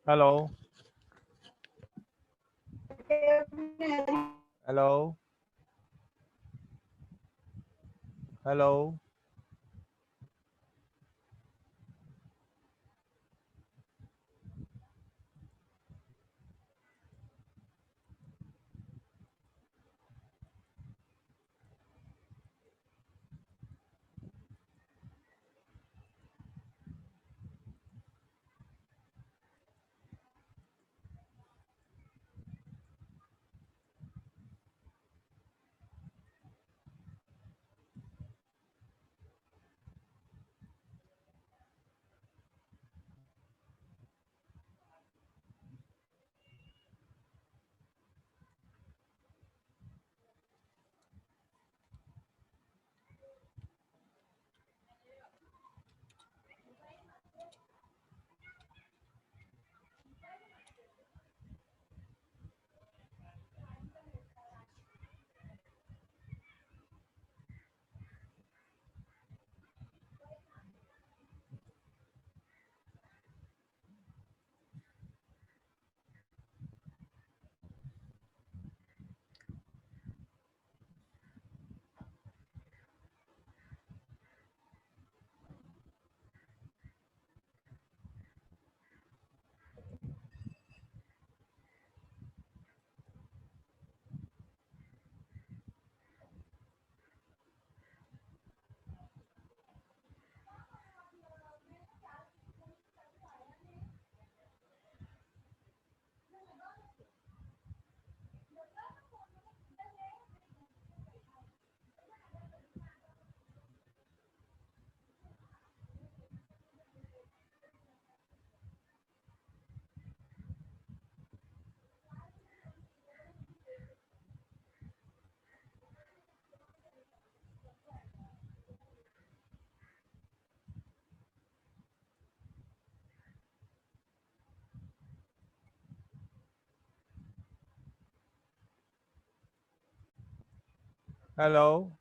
Hello. Hello. Hello. Hello.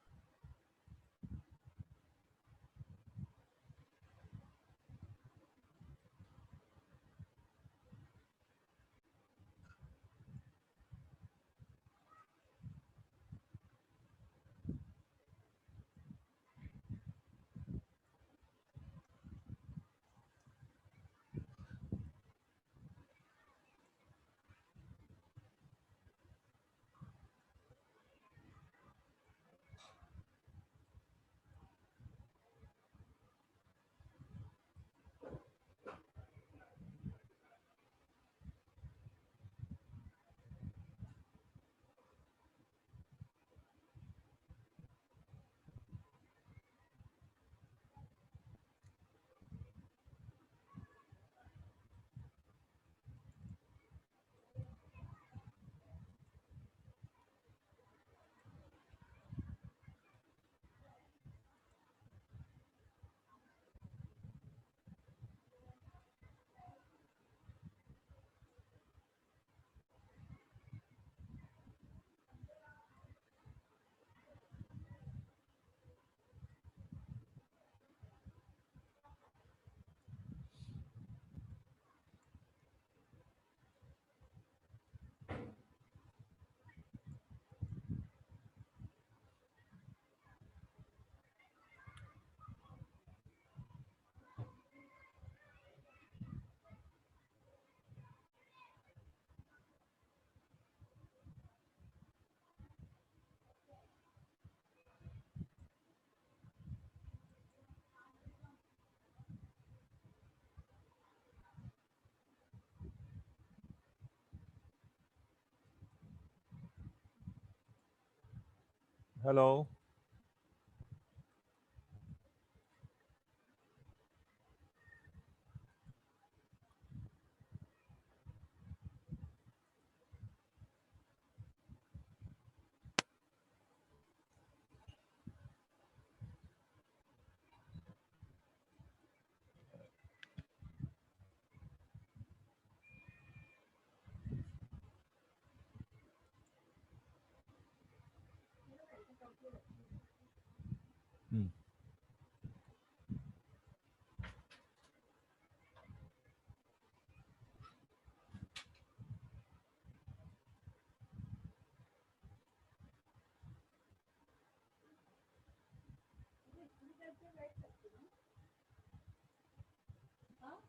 Hello.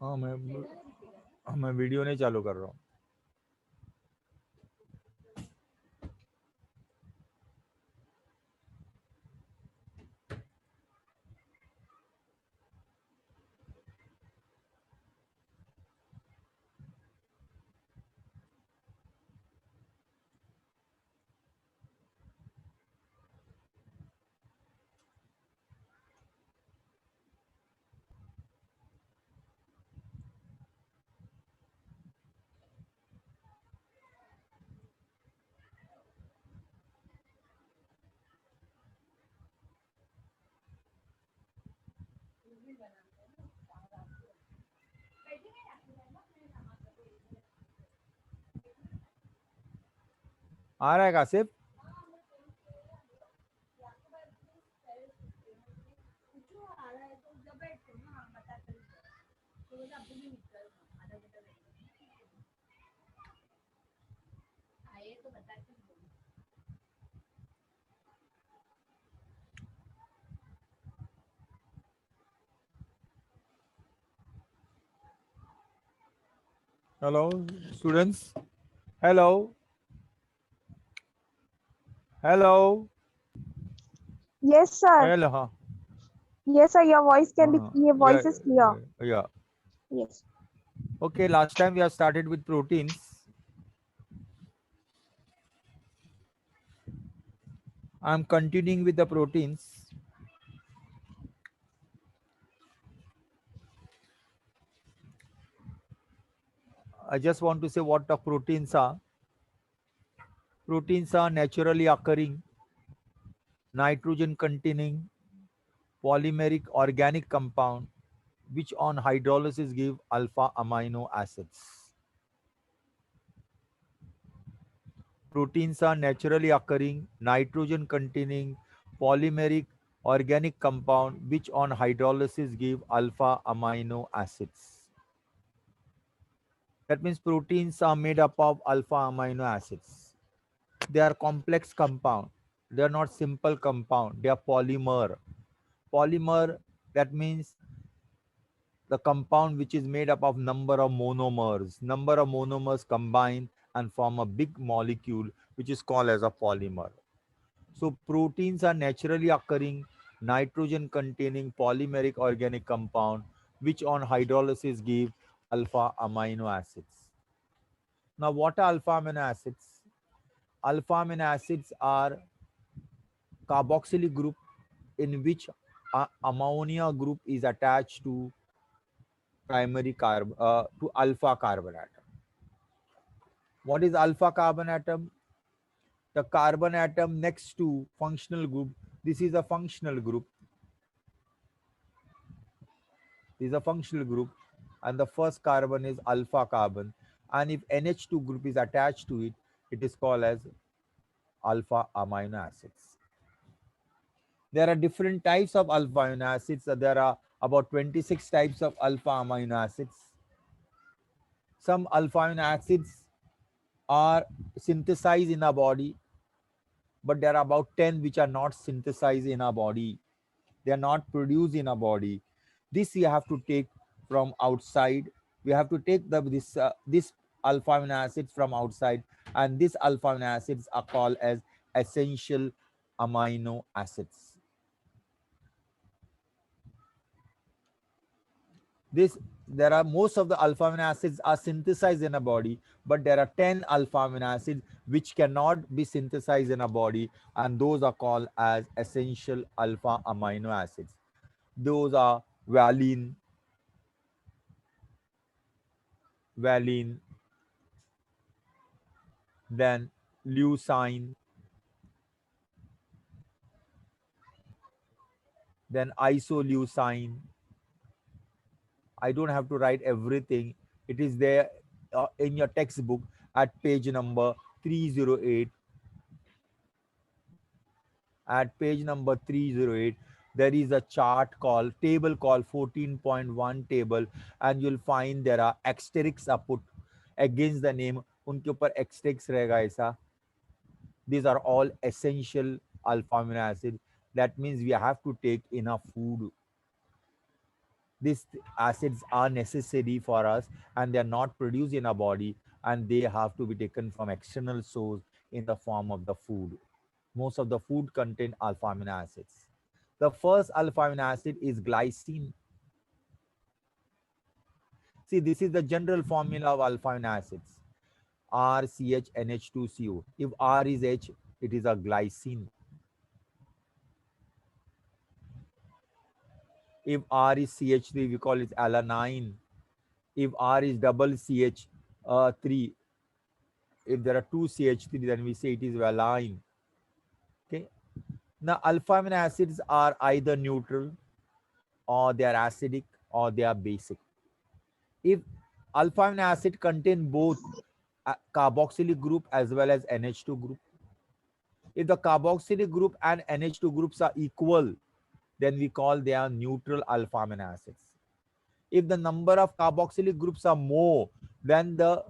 हाँ मैं video नहीं चालू कर रहा हूँ. आ रहा है Kashif? Hello, students. Hello. Hello. Yes, sir. Hello. हाँ. Yes, sir. Your voice can be. हाँ. Your Yeah. voice is clear. Yeah. Yes. Okay. Last time we have started with proteins. I'm continuing with the proteins. I just want to say what the proteins are. Proteins are naturally occurring, nitrogen containing polymeric organic compound which on hydrolysis give alpha amino acids. Proteins are naturally occurring, nitrogen containing polymeric organic compound which on hydrolysis give alpha amino acids. That means proteins are made up of alpha amino acids. They are complex compound. They are not simple compound. They are polymer. Polymer, that means the compound which is made up of number of monomers. Number of monomers combine and form a big molecule which is called as a polymer. So proteins are naturally occurring nitrogen containing polymeric organic compound which on hydrolysis give alpha amino acids. Now what are alpha amino acids? Alpha amino acids are carboxylic group in which ammonia group is attached to primary carbon to alpha carbon atom. What is alpha carbon atom? The carbon atom next to functional group. This is a functional group. This is a functional group, and the first carbon is alpha carbon. And if NH2 group is attached to it, it is called as alpha amino acids. There are different types of alpha amino acids. There are about 26 types of alpha amino acids. Some alpha amino acids are synthesized in our body, but there are about 10 which are not synthesized in our body. They are not produced in our body. This you have to take from outside. We have to take this alpha amino acids from outside, and these alpha amino acids are called as essential amino acids. This There are most of the alpha amino acids are synthesized in a body, but there are 10 alpha amino acids which cannot be synthesized in a body, and those are called as essential alpha amino acids. Those are valine, then leucine, then isoleucine. I don't have to write everything. It is there in your textbook at page number 308. At page number 308, there is a chart called table called 14.1 table, and you'll find there are asterisks are put against the name. उनके ऊपर asterisks रहेगा ऐसा. These are all essential alpha amino acid. That means we have to take enough food. These acids are necessary for us, and they are not produced in our body, and they have to be taken from external source in the form of the food. Most of the food contain alpha amino acids. The first alpha amino acid is glycine. See, this is the general formula of alpha amino acids. RCHNH2CO. If R is H, it is a glycine. If R is CH3, we call it alanine. If R is double CH3, if there are two CH3, then we say it is valine. Okay. Now, alpha amino acids are either neutral, or they are acidic, or they are basic. If alpha amino acid contain both carboxylic group as well as NH2 group, if the carboxylic group and NH2 groups are equal, then we call they are neutral alpha amino acids. If the number of carboxylic groups are more than the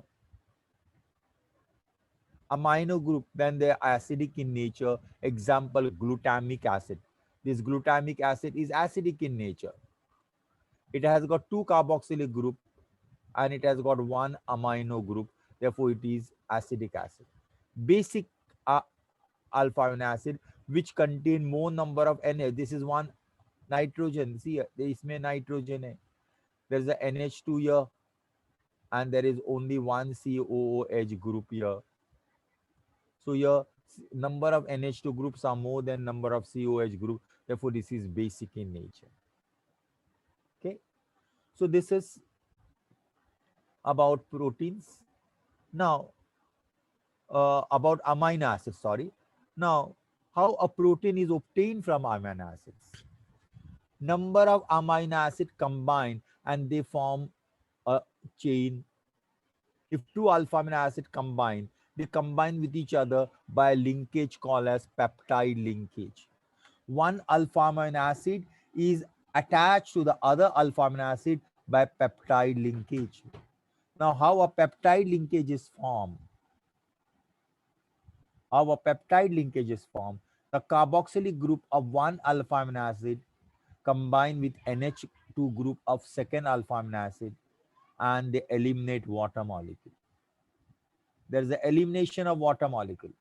amino group, then they are acidic in nature. Example, glutamic acid. This glutamic acid is acidic in nature. It has got two carboxylic group and it has got one amino group. Therefore, it is acidic acid. Basic uh, alpha amino acid, which contain more number of NH. This is one nitrogen. See, इसमें nitrogen है. There is a NH2 here, and there is only one COOH group here. So your number of NH2 groups are more than number of COH group. Therefore, this is basic in nature. Okay. So this is about proteins. Now, about amino acids. Sorry. Now, how a protein is obtained from amino acids? Number of amino acids combine and they form a chain. If two alpha amino acids combine, they combine with each other by a linkage called as peptide linkage. One alpha amino acid is attached to the other alpha amino acid by peptide linkage. Now, how a peptide linkage is formed? How a peptide linkage is formed? The carboxylic group of one alpha amino acid combine with NH2 group of second alpha amino acid, and they eliminate water molecule. There is the elimination of water molecule.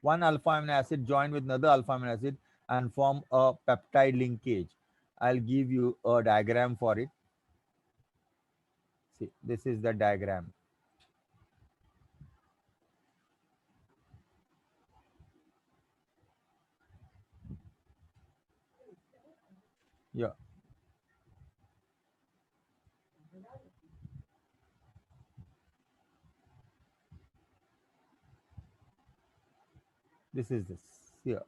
One alpha amino acid joined with another alpha amino acid and form a peptide linkage. I'll give you a diagram for it. See, this is the diagram. Yeah. This is this. Here.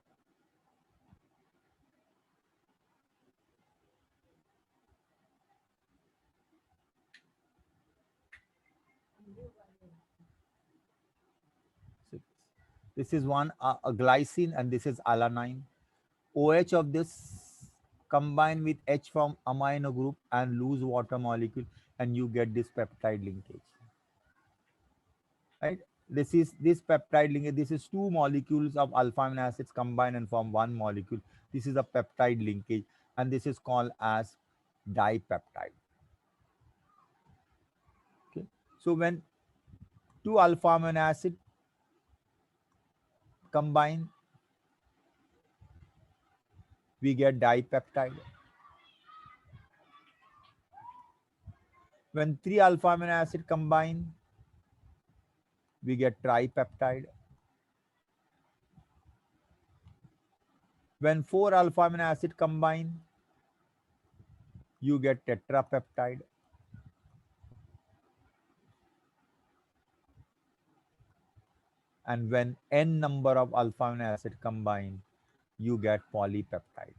See, this is one a glycine and this is alanine. OH of this combine with H from amino group and lose water molecule, and you get this peptide linkage. Right? This is this peptide linkage. This is two molecules of alpha amino acids combine and form one molecule. This is a peptide linkage, and this is called as dipeptide. Okay. So when two alpha amino acid combine, we get dipeptide. When three alpha amino acid combine, we get tripeptide. When four alpha amino acid combine, you get tetrapeptide. And when n number of alpha amino acid combine, you get polypeptide.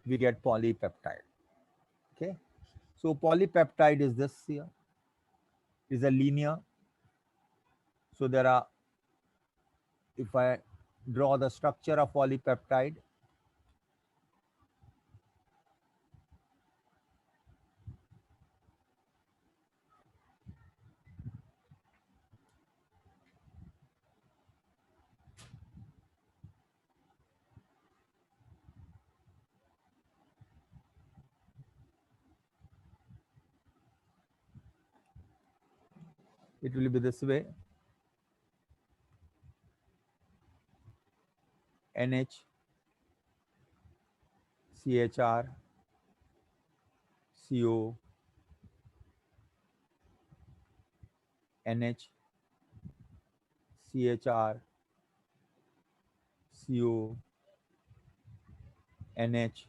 We get polypeptide. Okay. So polypeptide is this here, is a linear. So there are If I draw the structure of polypeptide, it will be this way. NH, CHR, CO, NH, CHR, CO, NH,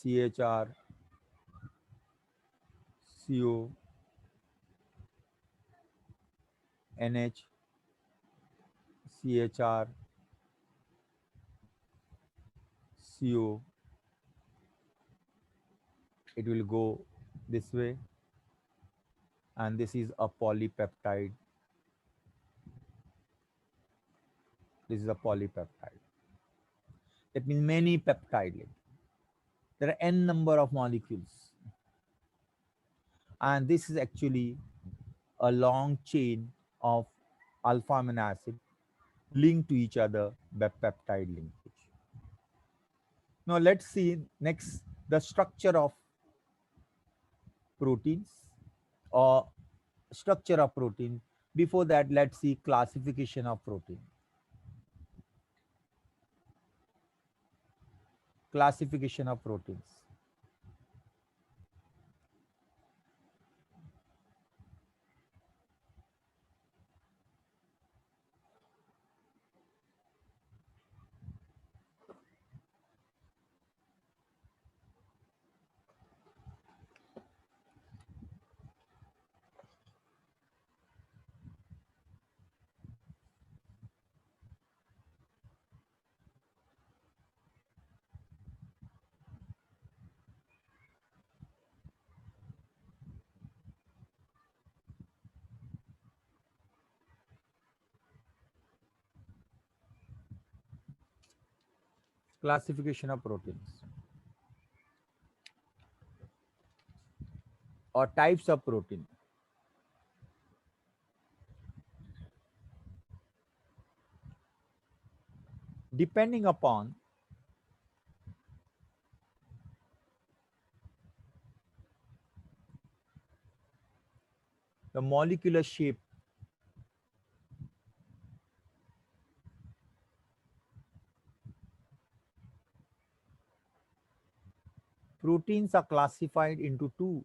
CHR, CO, NH, CHR, CO. It will go this way, and this is a polypeptide. This is a polypeptide. That means many peptide links. There are n number of molecules, and this is actually a long chain of alpha amino acid linked to each other by peptide linkage. Now let's see next the structure of proteins or structure of protein. Before that, let's see classification of protein. Classification of proteins. Classification of proteins or types of protein. Depending upon the molecular shape, proteins are classified into two.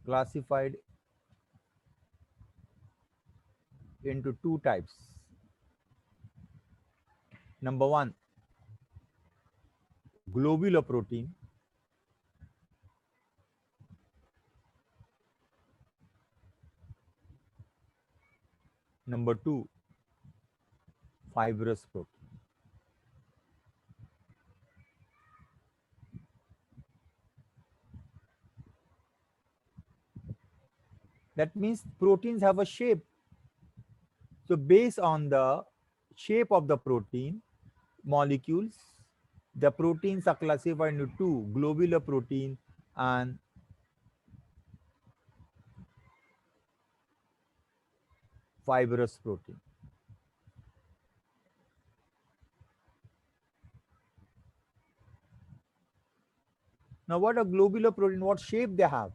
Classified into two types. Number one, globular protein. Number two, fibrous protein. That means proteins have a shape. So based on the shape of the protein molecules, the proteins are classified into two, globular protein and fibrous protein. Now what are globular protein? What shape they have?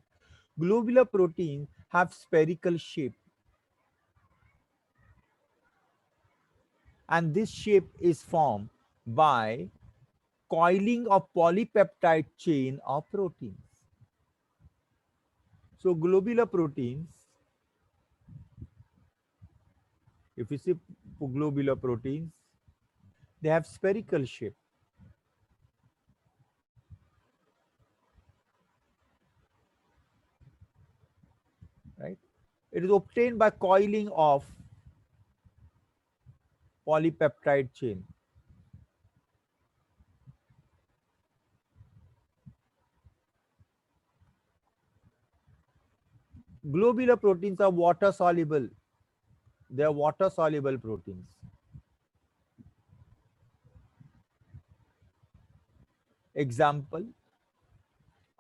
Globular proteins have spherical shape, and this shape is formed by coiling of polypeptide chain of proteins. So globular proteins, if you see globular proteins, they have spherical shape, right? It is obtained by coiling of polypeptide chain. Globular proteins are water soluble. They are water soluble proteins. Example,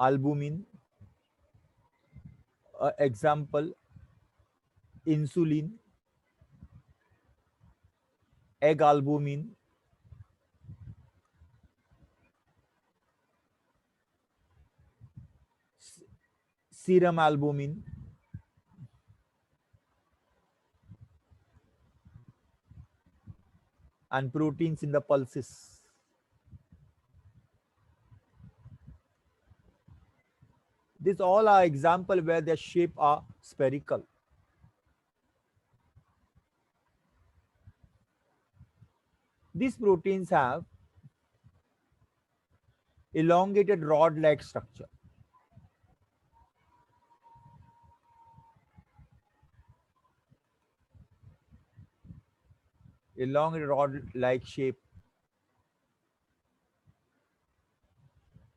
albumin. Example, insulin, egg albumin, serum albumin, and proteins in the pulses. These all are examples where their shape are spherical. These proteins have elongated rod-like structure. Elongated rod-like shape.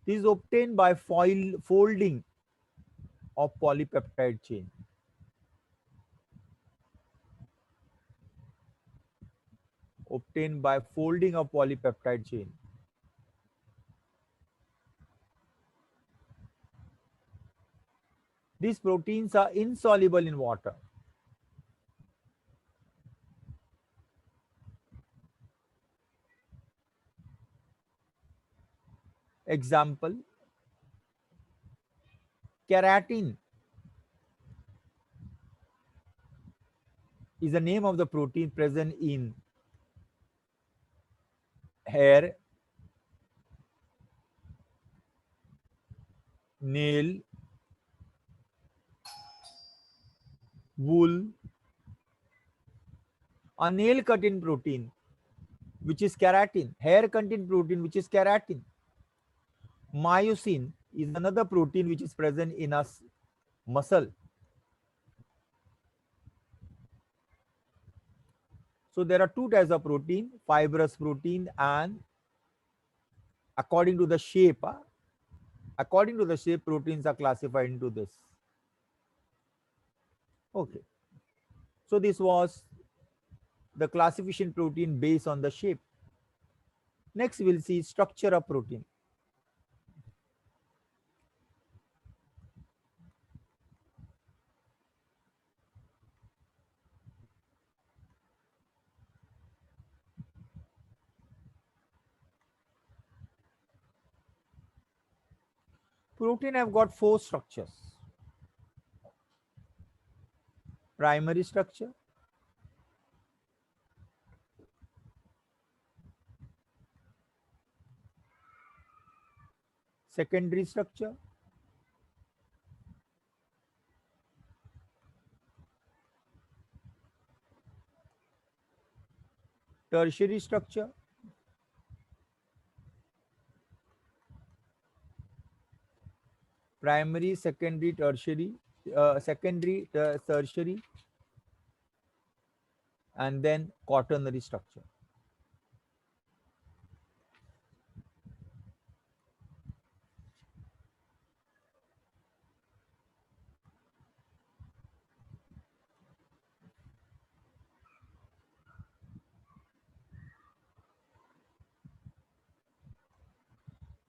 This is obtained by folding of polypeptide chain. Obtained by folding of polypeptide chain. These proteins are insoluble in water. Example, keratin is the name of the protein present in hair, nail, wool. A nail contain protein which is keratin. Hair contain protein which is keratin. Myosin is another protein which is present in a muscle. So there are two types of protein, fibrous protein and according to the shape. According to the shape, proteins are classified into this. Okay. So this was the classification protein based on the shape. Next, we'll see structure of protein. Protein have got four structures. Primary structure, secondary structure, tertiary structure, primary, secondary, tertiary, tertiary, and then quaternary structure.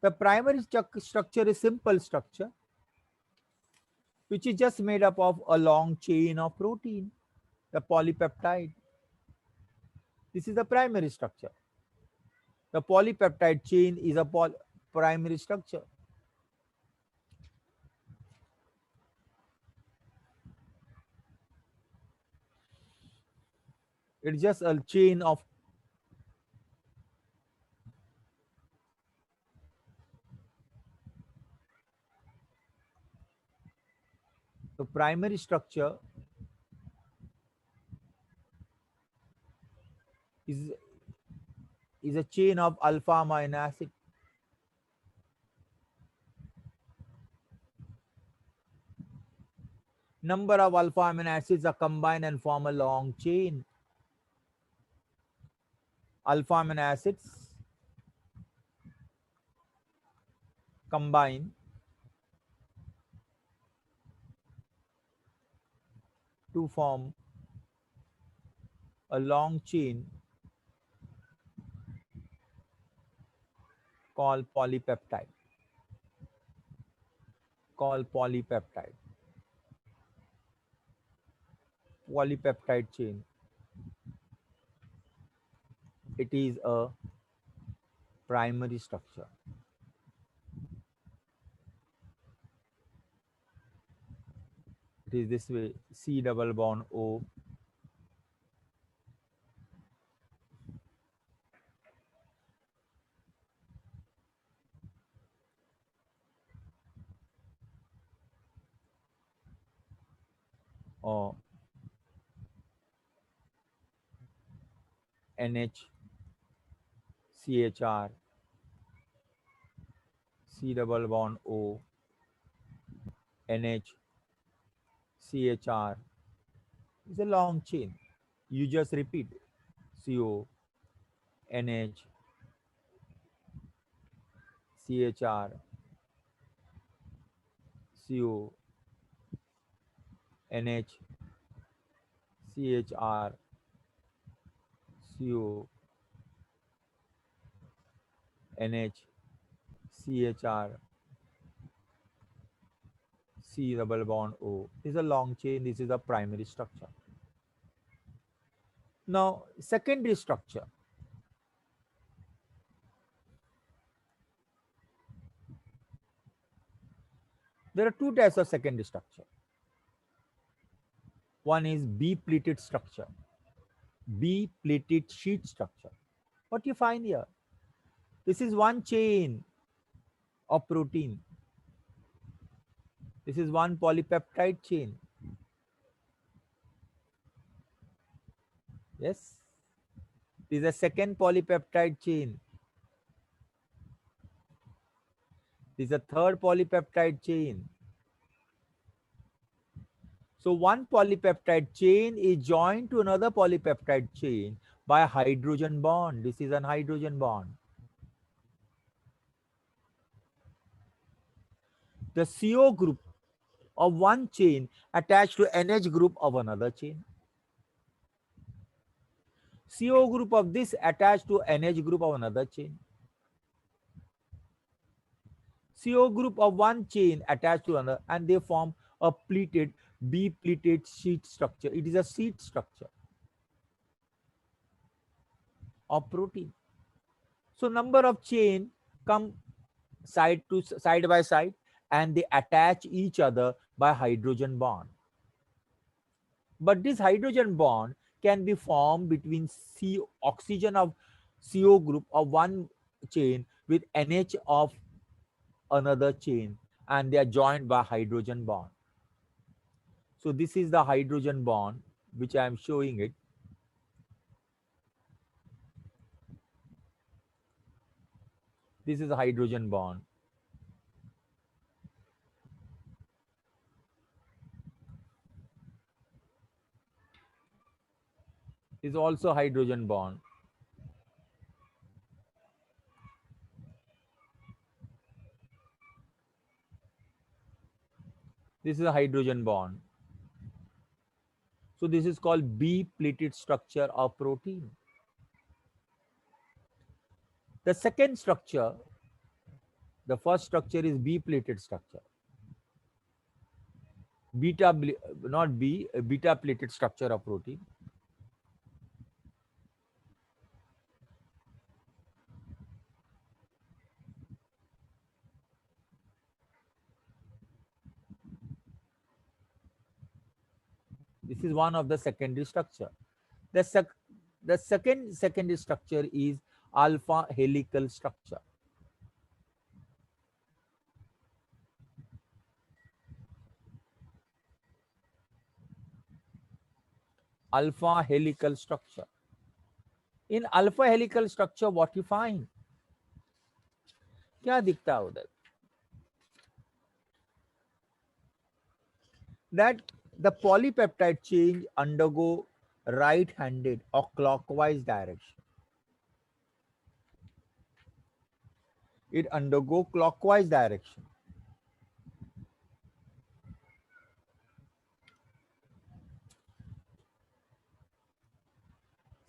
The primary structure is simple structure, which is just made up of a long chain of protein, the polypeptide. This is the primary structure. The polypeptide chain is a primary structure. It's just a chain of the primary structure is a chain of alpha amino acid. Number of alpha amino acids are combined and form a long chain. Alpha amino acids combine to form a long chain called polypeptide. Polypeptide chain. It is a primary structure. It is this way: C double bond O, or NH CHR, C double bond O, NH CHR. It's a long chain. You just repeat CO, NH, CHR, CO, NH, CHR, CO, NH, CHR, C double bond O. This is a long chain. This is a primary structure. Now, secondary structure. There are two types of secondary structure. One is B-pleated structure, B-pleated sheet structure. What you find here? This is one chain of protein. This is one polypeptide chain. Yes. This is a second polypeptide chain. This is a third polypeptide chain. So one polypeptide chain is joined to another polypeptide chain by a hydrogen bond. This is an hydrogen bond. The CO group of one chain attached to NH group of another chain. CO group of this attached to NH group of another chain. CO group of one chain attached to another, and they form a pleated B-pleated sheet structure. It is a sheet structure of protein. So number of chain come side by side, and they attach each other by hydrogen bond. But this hydrogen bond can be formed between oxygen of CO group of one chain with NH of another chain, and they are joined by hydrogen bond. So this is the hydrogen bond which I am showing it. This is a hydrogen bond. Is also hydrogen bond. This is a hydrogen bond. So this is called B-pleated structure of protein. The second structure, the first structure is B-pleated structure. Beta-pleated structure of protein. This is one of the secondary structure. The second secondary structure is alpha helical structure. Alpha helical structure. In alpha helical structure, what you find? क्या दिखता है उधर? That the polypeptide chain undergo right-handed or clockwise direction. It undergo clockwise direction.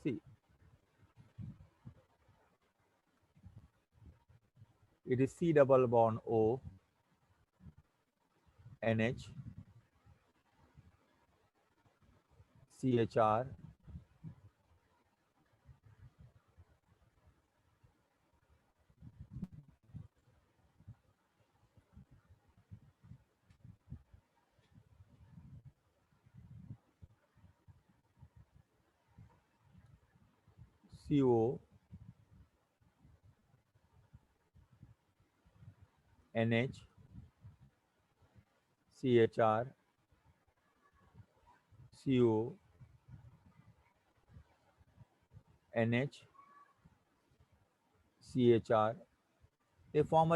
See, it is C double bond O, NH, CHR, CO, NH, CHR, CO, NH, CHR. They form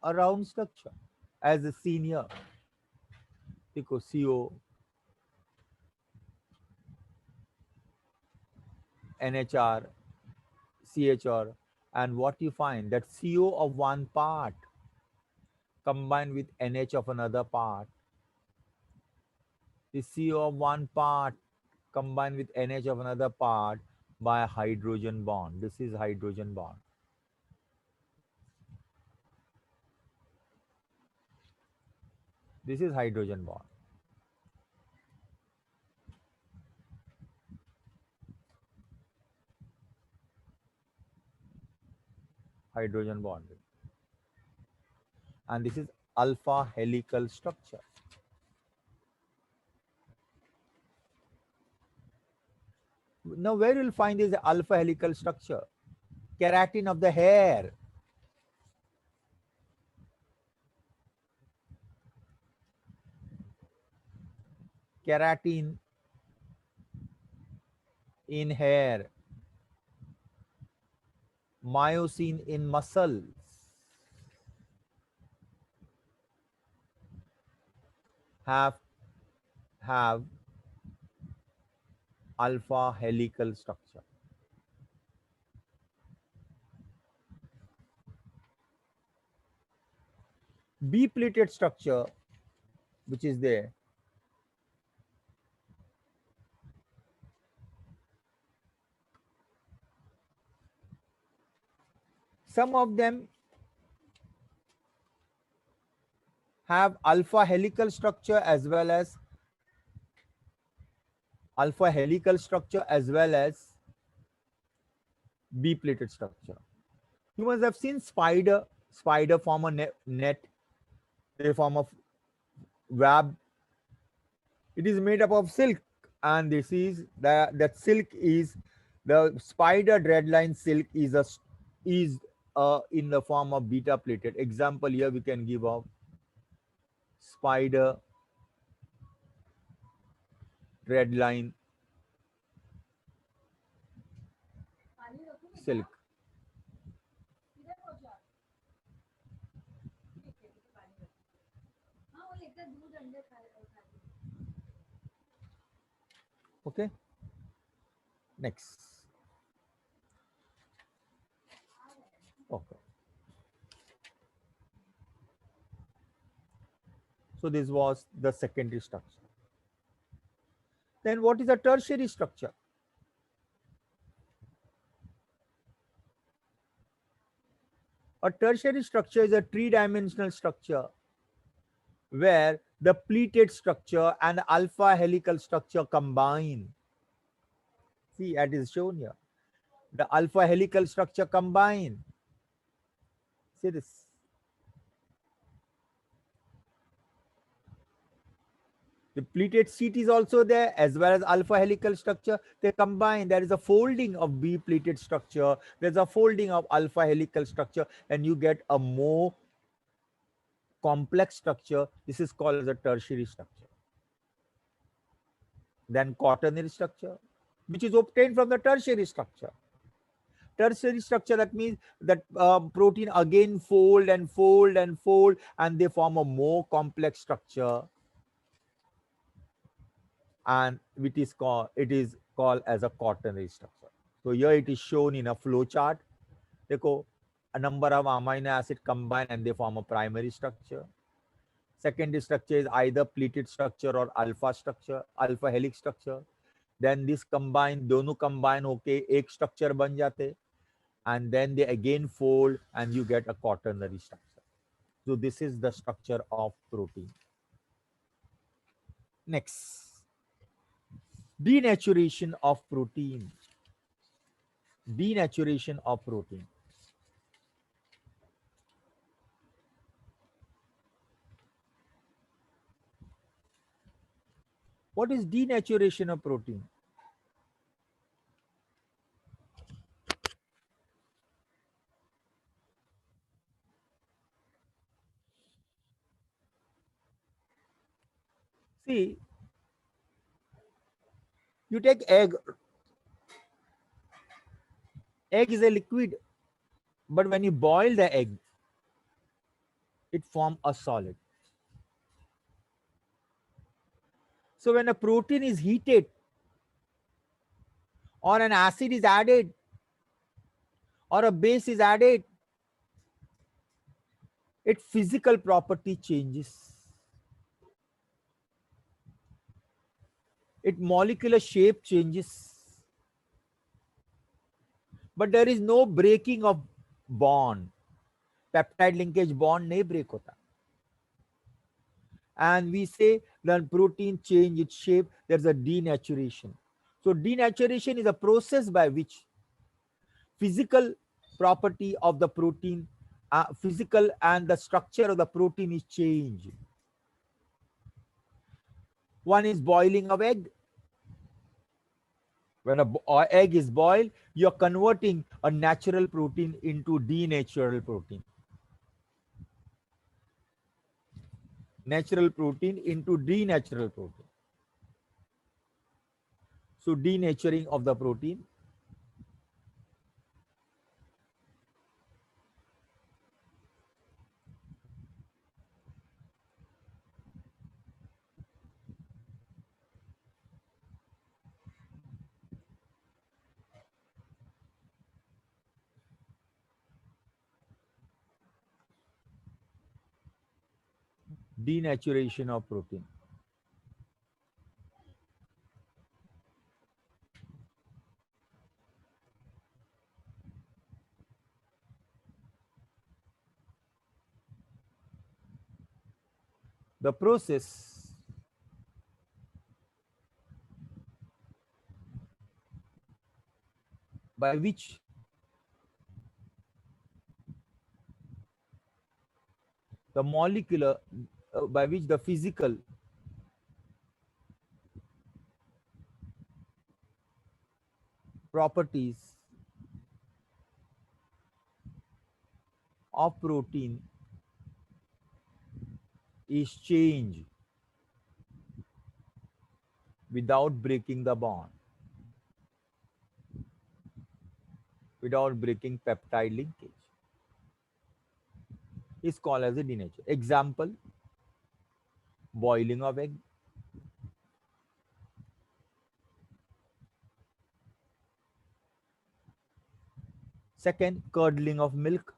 a round structure as a senior. Because CO, NHR, CHR, and what you find that CO of one part combined with NH of another part. The CO of one part combined with NH of another part by a hydrogen bond. This is hydrogen bond. This is hydrogen bond. Hydrogen bond. And this is alpha helical structure. Now, where you'll find this alpha helical structure? Keratin of the hair. Keratin in hair. Myosin in muscles. Have alpha helical structure. B-plated structure, which is there, some of them have alpha helical structure as well as B-plated structure. You must have seen spider. Spider form a net. They form a web. It is made up of silk, and this is that silk is the spider dreadline silk is in the form of beta plated. Example here we can give of spider dreadline silk. Okay, next. Okay, so this was the secondary structure. Then what is a tertiary structure? A tertiary structure is a three-dimensional structure where the pleated structure and alpha helical structure combine. See, that is shown here. The alpha helical structure combine. See this. The pleated sheet is also there as well as alpha helical structure. They combine. There is a folding of B pleated structure. There's a folding of alpha helical structure, and you get a more complex structure. This is called as a tertiary structure. Then quaternary structure, which is obtained from the tertiary structure. Tertiary structure, that means that protein again fold and fold and fold, and they form a more complex structure, and it is called as a quaternary structure. So here it is shown in a flow chart. Dekho, a number of amino acid combine and they form a primary structure. Secondary structure is either pleated structure or alpha structure, alpha helix structure. then this combine, दोनों combine होके एक structure बन जाते, and then they again fold and you get a quaternary structure. So this is the structure of protein. Next, denaturation of protein. Denaturation of protein. What is denaturation of protein? See, you take egg. Egg is a liquid, but when you boil the egg, it forms a solid. So when a protein is heated or an acid is added or a base is added, its physical property changes. Its molecular shape changes. But there is no breaking of bond. Peptide linkage bond नहीं break होता. And we say when protein change its shape, there's a denaturation. So denaturation is a process by which physical property of the protein, physical and the structure of the protein is changed. One is boiling of egg. When an egg is boiled, you're converting a natural protein into denatural protein. Natural protein into denatural protein. So denaturing of the protein. Denaturation of protein. The process by which the molecular, by which the physical properties of protein is changed without breaking the bond, without breaking peptide linkage, is called as a denature. Example, boiling of egg. Second, curdling of milk.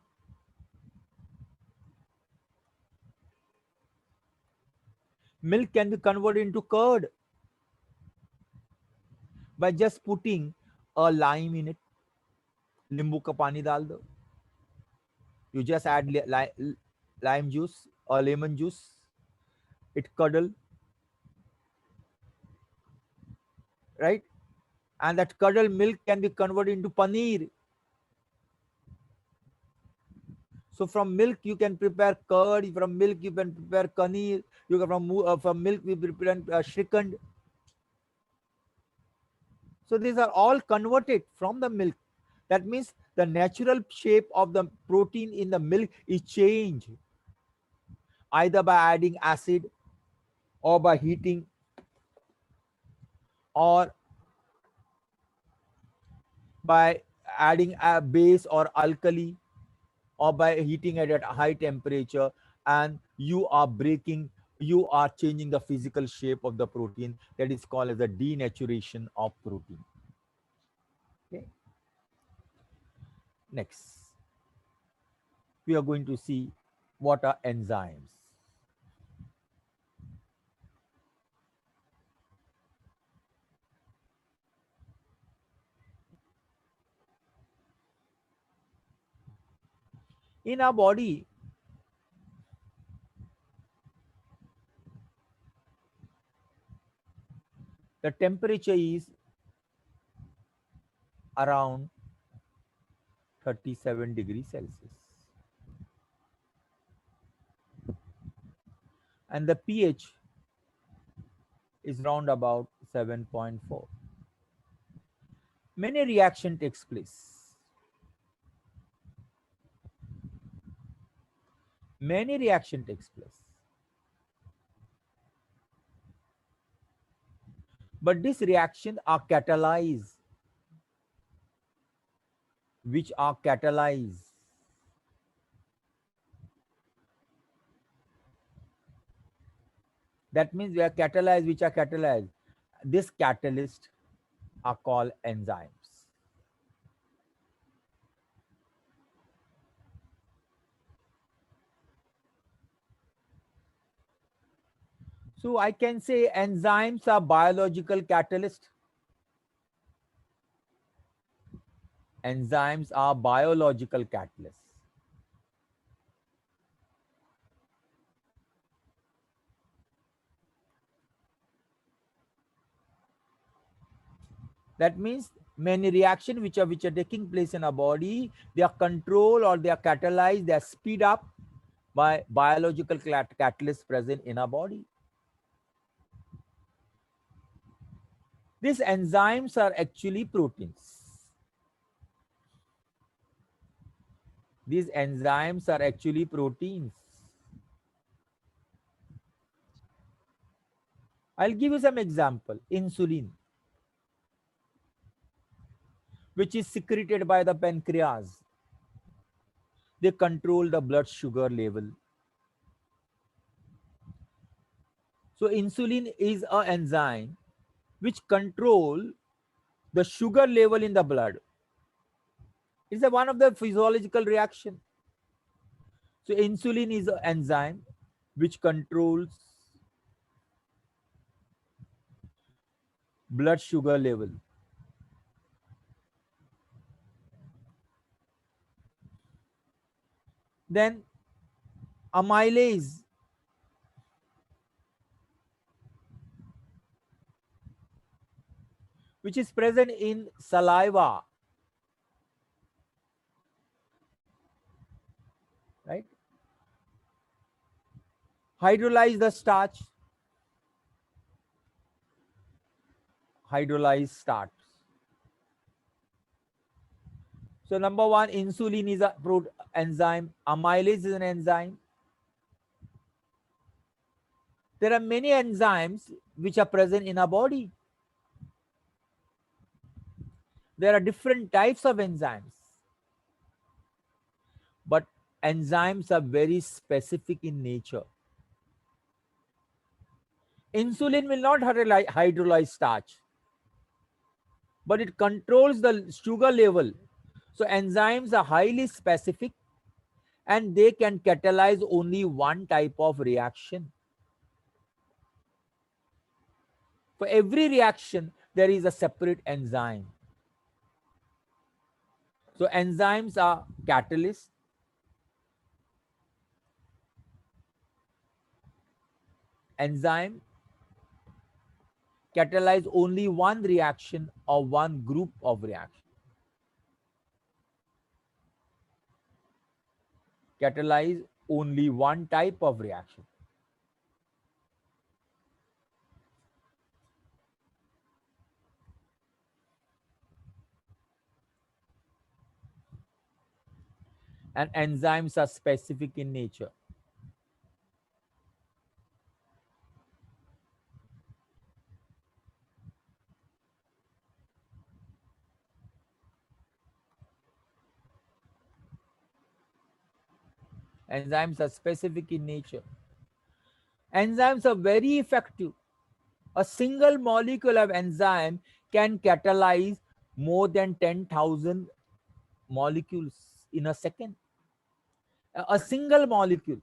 Milk can be converted into curd by just putting a lime in it. नींबू का पानी डाल दो. You just add lime juice or lemon juice. It curdle, right? And that curdled milk can be converted into paneer. So from milk you can prepare curd. From milk you can prepare paneer. You can from milk we prepare shrikhand. So these are all converted from the milk. That means the natural shape of the protein in the milk is changed either by adding acid or by heating or by adding a base or alkali or by heating it at a high temperature, and you are changing the physical shape of the protein. That is called as the denaturation of protein. Okay. Next, we are going to see what are enzymes. In our body, the temperature is around 37 degrees Celsius, and the pH is round about 7.4. Many reaction takes place. Many reaction takes place. But these reactions are catalyzed, which are catalyzed. That means we are catalyzed, which are catalyzed. This catalyst are called enzymes. So I can say enzymes are biological catalyst. Enzymes are biological catalysts. That means many reactions which are taking place in our body, they are controlled or they are catalyzed, they are speed up by biological catalysts present in our body. These enzymes are actually proteins. These enzymes are actually proteins. I'll give you some example. Insulin, which is secreted by the pancreas. They control the blood sugar level. So insulin is an enzyme which control the sugar level in the blood. It's one of the physiological reaction. So insulin is an enzyme which controls blood sugar level. Then amylase, which is present in saliva, right? Hydrolyze the starch. Hydrolyze starch. So number one, insulin is a enzyme. Amylase is an enzyme. There are many enzymes which are present in our body. There are different types of enzymes. But enzymes are very specific in nature. Insulin will not hydrolyze starch, but it controls the sugar level. So enzymes are highly specific and they can catalyze only one type of reaction. For every reaction, there is a separate enzyme. So enzymes are catalysts. Enzyme catalyze only one reaction or one group of reaction. Catalyze only one type of reaction. And enzymes are specific in nature. Enzymes are specific in nature. Enzymes are very effective. A single molecule of enzyme can catalyze more than 10,000 molecules in a second. A single molecule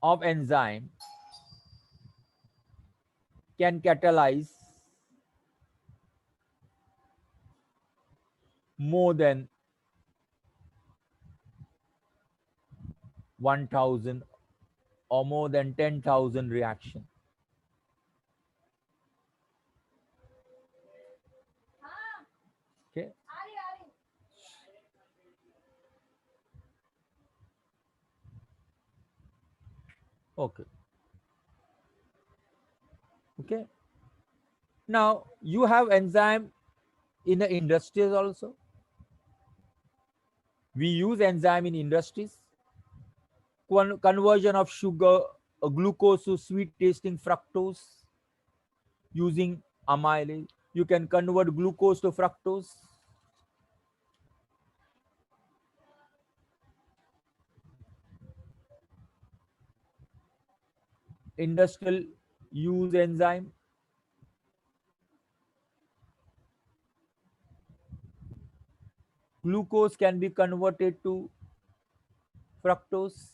of enzyme can catalyze more than 1000 or more than 10,000 reaction. Okay. Okay. Okay. Now you have enzyme in the industries also. We use enzyme in industries. Conversion of sugar, glucose to sweet tasting fructose using amylase. You can convert glucose to fructose. Industrial use enzyme. Glucose can be converted to fructose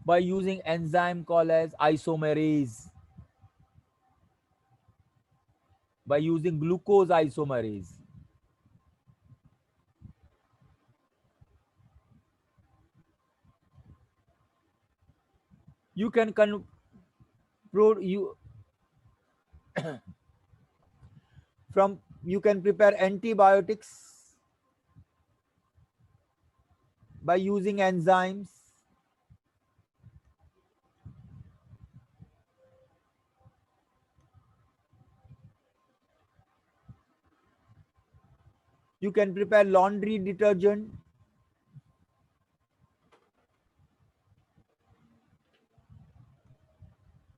by using enzyme called as isomerase. By using glucose isomerase. You can you from you can prepare antibiotics by using enzymes. You can prepare laundry detergent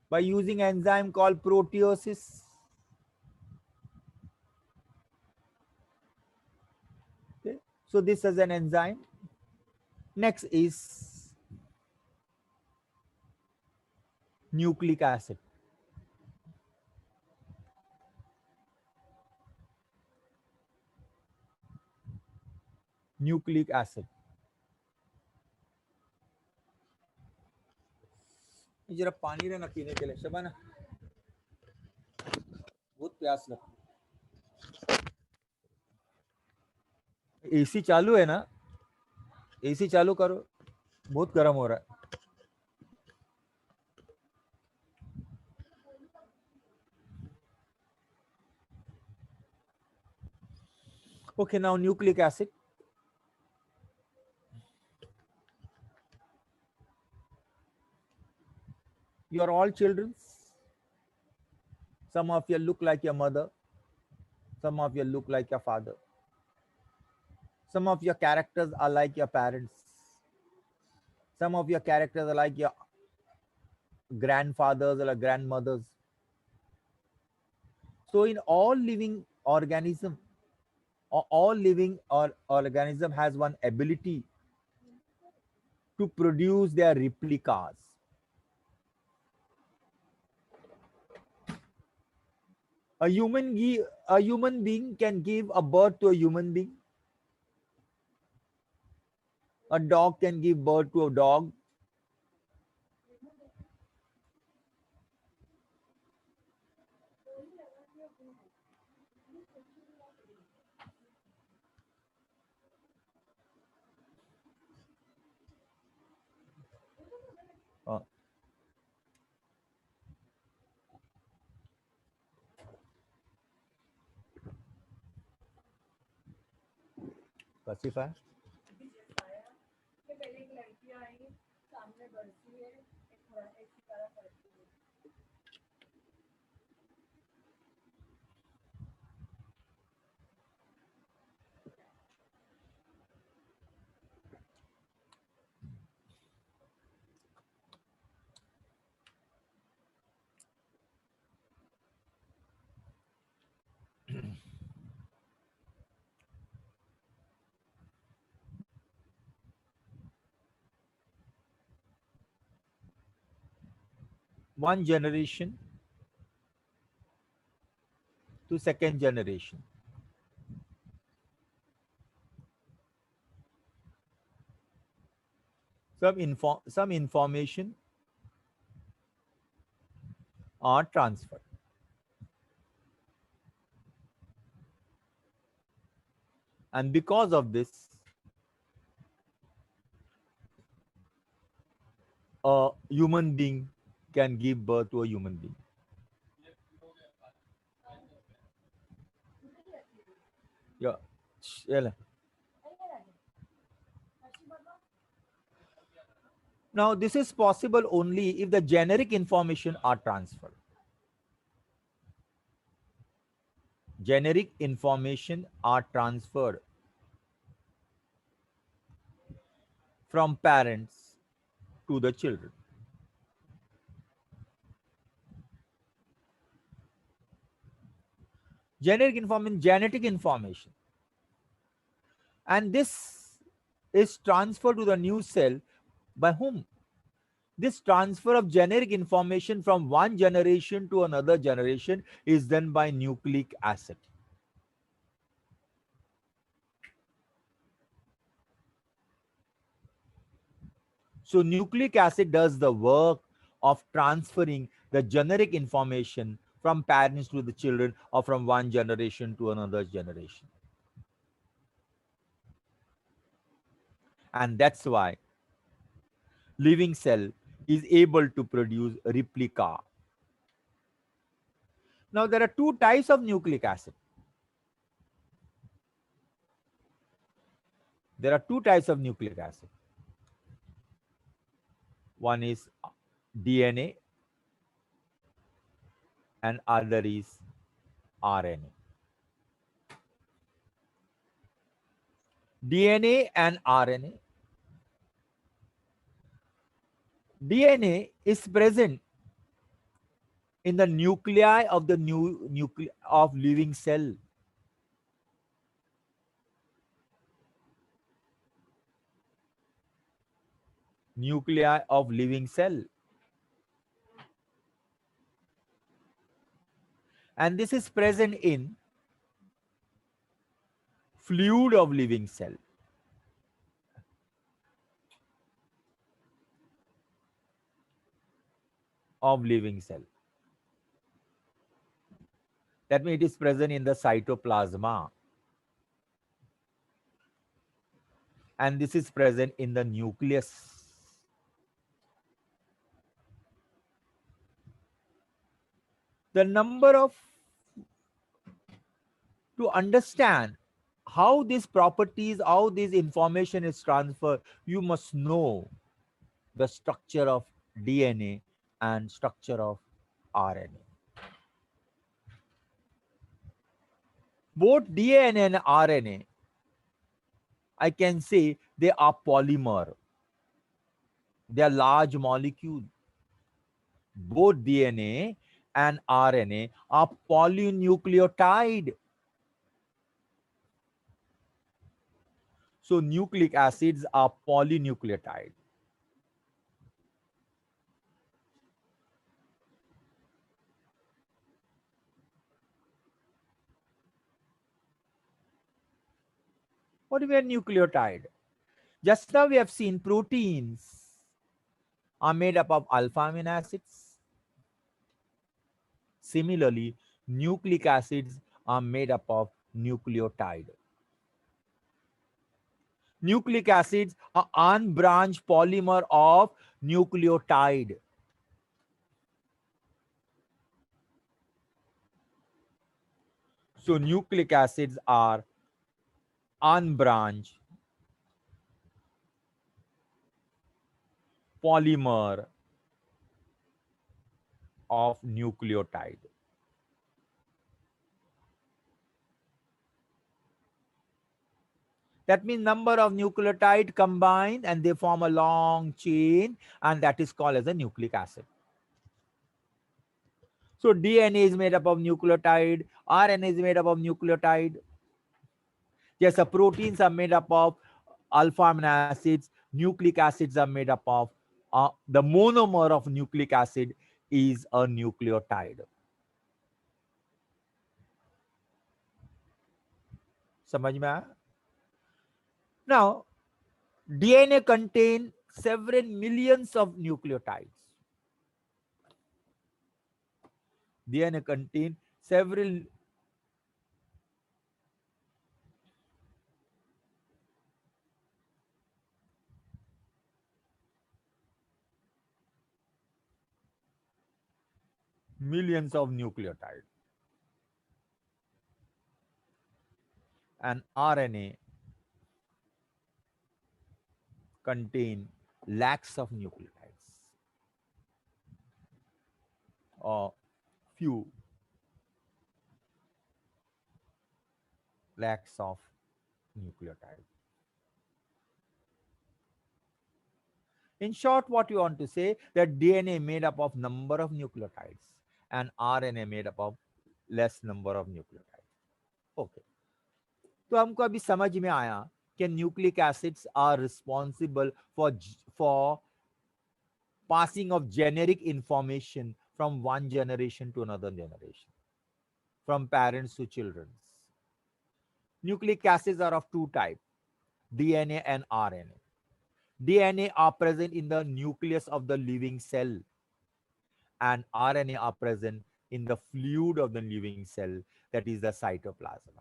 by using enzyme called proteolysis. Okay. So this is an enzyme. Next is nucleic acid. Nucleic acid. जरा पानी रहना पीने के लिए शबाना, बहुत प्यास लग। AC चालू है ना? एसी चालू करो, बहुत गर्म हो रहा है। Okay, now nucleic acid. You are all children. Some of you look like your mother. Some of you look like your father. Some of your characters are like your parents. Some of your characters are like your grandfathers or grandmothers. So in all living organism, or all living or organism has one ability to produce their replicas. A human being can give a birth to a human being. A dog can give birth to a dog. Uh, Classify. One generation to second generation. Some information are transferred. And because of this, a human being can give birth to a human being. Yeah. Yeah. Now, this is possible only if the generic information are transferred. Generic information are transferred from parents to the children. Generic information, genetic information. And this is transferred to the new cell by whom? This transfer of generic information from one generation to another generation is done by nucleic acid. So nucleic acid does the work of transferring the generic information from parents to the children or from one generation to another generation. And that's why living cell is able to produce replica. Now there are two types of nucleic acid. There are two types of nucleic acid. One is DNA and other is RNA. DNA and RNA. DNA is present in the nuclei of the nuclei of living cell. Nuclei of living cell. And this is present in fluid of living cell. Of living cell. That means it is present in the cytoplasma. And this is present in the nucleus. The number of, to understand how these properties, how this information is transferred, you must know the structure of DNA and structure of RNA. Both DNA and RNA, I can say they are polymer. They are large molecule. Both DNA and RNA are polynucleotide. So nucleic acids are polynucleotide. What do we mean nucleotide? Just now we have seen proteins are made up of alpha amino acids. Similarly, nucleic acids are made up of nucleotide. Nucleic acids are unbranched polymer of nucleotide. So nucleic acids are unbranched polymer of nucleotide. That means number of nucleotide combined and they form a long chain, and that is called as a nucleic acid. So DNA is made up of nucleotide, RNA is made up of nucleotide. Yes, the proteins are made up of alpha amino acids, nucleic acids are made up of the monomer of nucleic acid is a nucleotide. समझ में आया? Now, DNA contain several millions of nucleotides. DNA contain several millions of nucleotides. And RNA contain lakhs of nucleotides or few lakhs of nucleotides. In short, what you want to say that DNA made up of number of nucleotides and RNA made up of less number of nucleotides. Okay. तो हमको अभी समझ में आया कि nucleic acids are responsible for passing of generic information from one generation to another generation, from parents to children. Nucleic acids are of two types, DNA and RNA. DNA are present in the nucleus of the living cell, and RNA are present in the fluid of the living cell, that is the cytoplasm.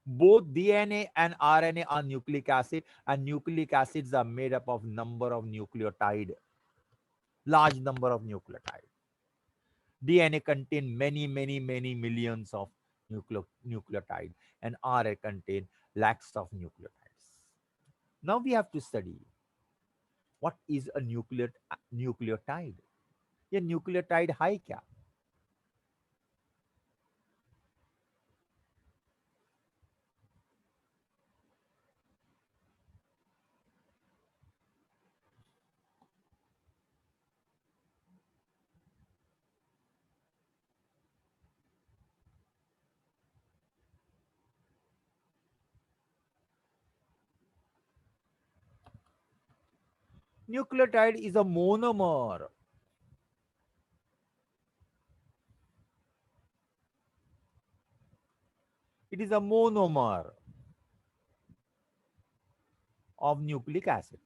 Both DNA and RNA are nucleic acid, and nucleic acids are made up of number of nucleotide, large number of nucleotide. DNA contain many millions of nucleotide, and RNA contain lakhs of nucleotides. Now we have to study what is a nucleotide. ये nucleotide है क्या? Nucleotide is a monomer. It is a monomer of nucleic acid.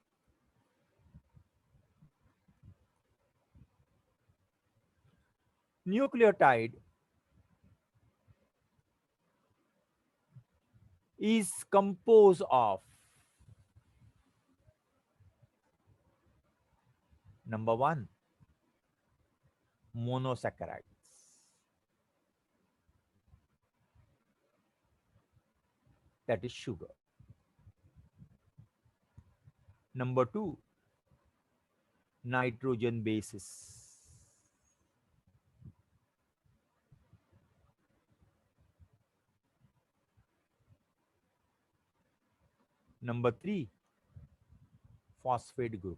Nucleotide is composed of number one, monosaccharides, that is sugar. Number two, nitrogen bases. Number three, phosphate group.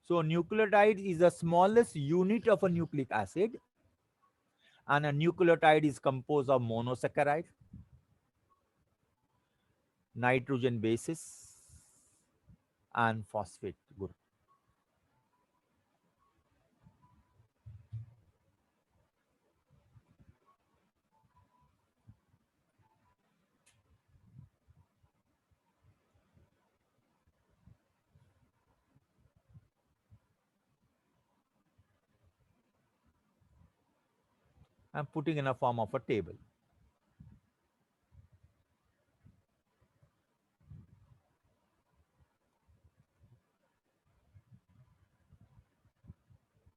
So nucleotide is the smallest unit of a nucleic acid, and a nucleotide is composed of monosaccharide, nitrogen bases, and phosphate group. I'm putting in a form of a table.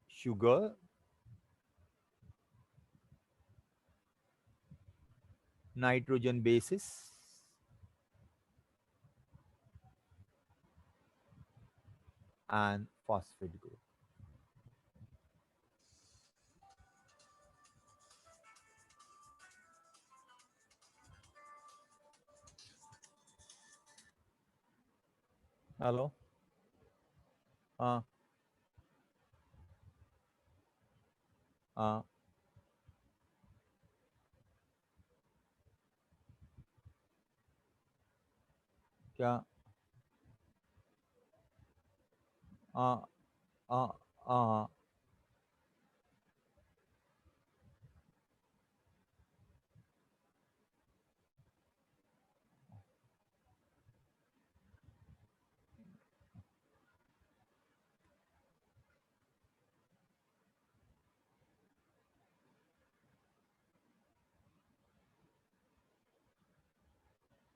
Sugar, nitrogen bases, and phosphate group. Hello? Uh, uh, क्या? Uh, uh, uh,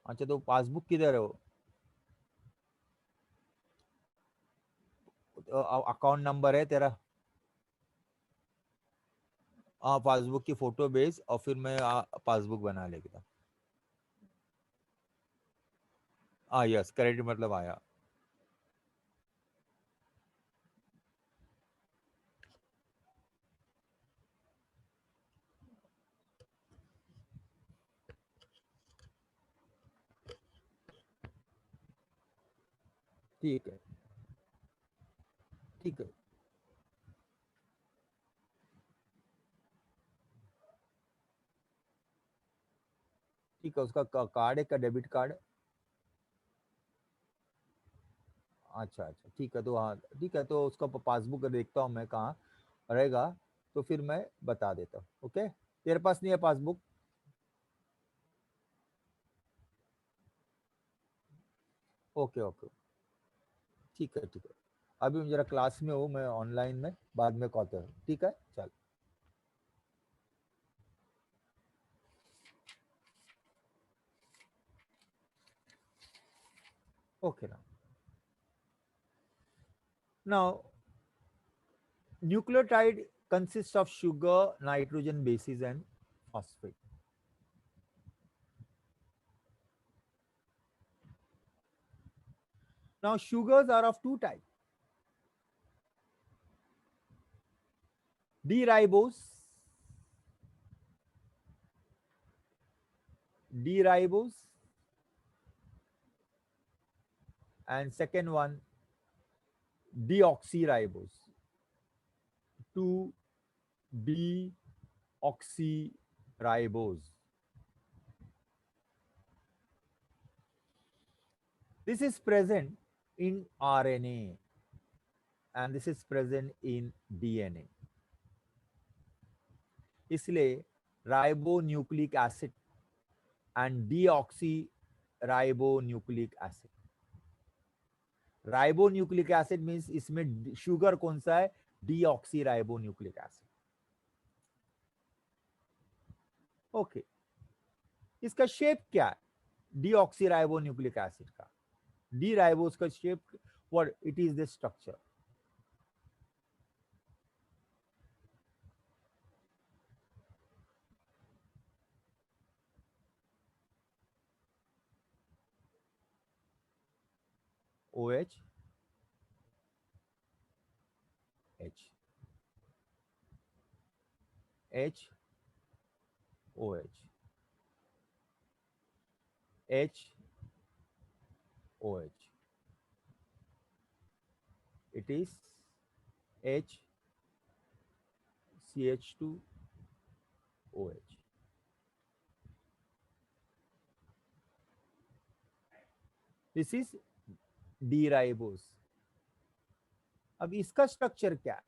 अच्छा तो passbook किधर है वो? Account number है तेरा? हाँ passbook की फोटो भेज और फिर मैं पासबुक बना लेगा। हाँ यस क्रेडिट मतलब आया। ठीक है ठीक है ठीक है। उसका कार्ड है का डेबिट कार्ड? अच्छा अच्छा ठीक है। तो हाँ ठीक है, तो उसका पासबुक देखता हूँ मैं कहाँ रहेगा, तो फिर मैं बता देता हूँ। ओके, तेरे पास नहीं है पासबुक? ओके ओके ठीक है ठीक है। अभी मैं जरा क्लास में हूँ, मैं ऑनलाइन में बाद में कॉल करूँ, ठीक है चल। Okay now nucleotide consists of sugar, nitrogen bases and phosphate. Now sugars are of two types: D-ribose, D-ribose, and second one deoxyribose, 2-deoxyribose. This is present in RNA and this is present in DNA. इसलिए ribonucleic acid and deoxy acid. Ribonucleic acid means इसमें sugar कौन सा है? Deoxy acid. Okay, इसका shape क्या है deoxy acid का? D ribose का shape what it is the structure? O H H H O H O H it is HCH2OH. This is D ribose. अब इसका स्ट्रक्चर क्या है?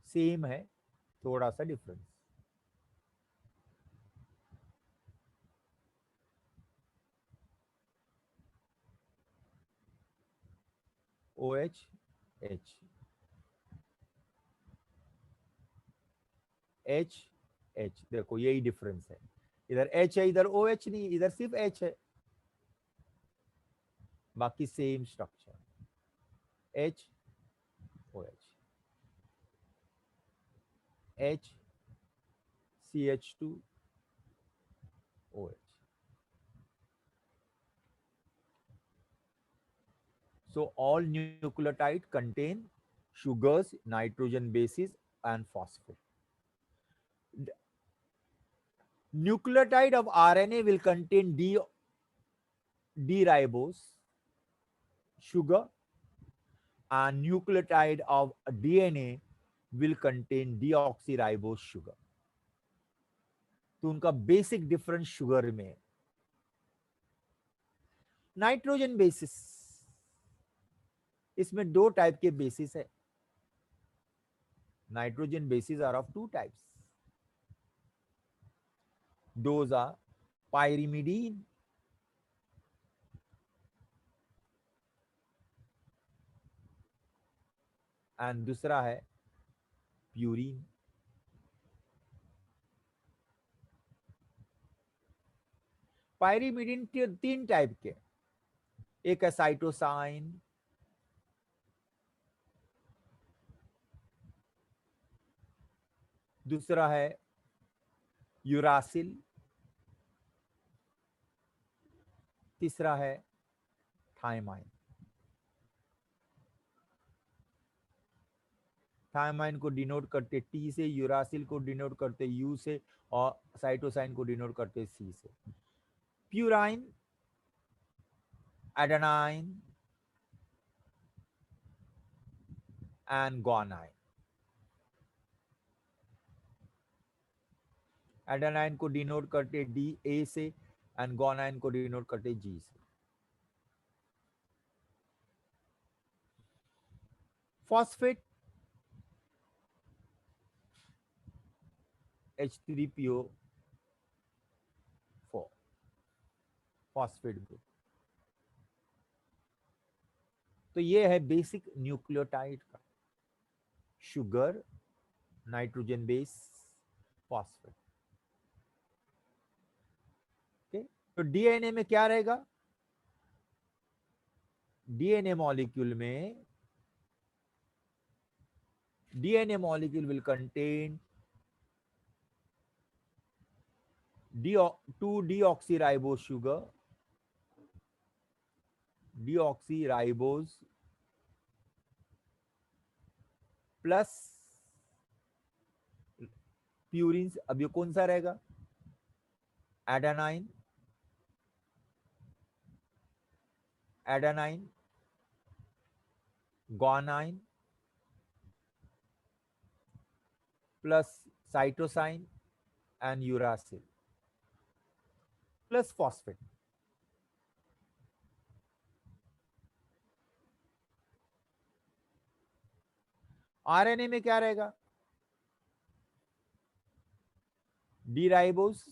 सेम है, थोड़ा सा difference. O H H H H, देखो यही डिफरेंस है। इधर एच है, इधर ओ एच नहीं, इधर सिर्फ एच है, बाकी same structure. H O H CH2OH. So all nucleotide contain sugars, nitrogen bases, and phosphate. Nucleotide of RNA will contain D-ribose sugar, and nucleotide of DNA will contain deoxyribose sugar. तो उनका basic difference sugar में है। Nitrogen basis, इसमें दो type के bases है। Nitrogen bases are of two types, those are pyrimidine and दूसरा है प्यूरिन। पायरीमिडीन 3 टाइप के, एक है साइटोसाइन, दूसरा है यूरासिल, तीसरा है थायमाइन। थायमाइन को डिनोट करते टी से, यूरासिल को डिनोट करते यू से, और साइटोसाइन को डिनोट करते सी से। प्यूराइन, एडेनाइन एंड ग्वानाइन। एडेनाइन को डिनोट करते डी ए से एंड ग्वानाइन को डिनोट करते जी से। Phosphate H3PO4, phosphate group. तो ये है बेसिक न्यूक्लियोटाइड का, sugar, nitrogen base, phosphate. Okay, तो डीएनए में क्या रहेगा? डीएनए मॉलिक्यूल में, DNA molecule will contain 2-deoxyribose sugar, deoxyribose plus purine. अब ये कौन सा रहेगा? Adenine, adenine, guanine plus cytosine and uracil plus phosphate. RNA में क्या रहेगा? D ribose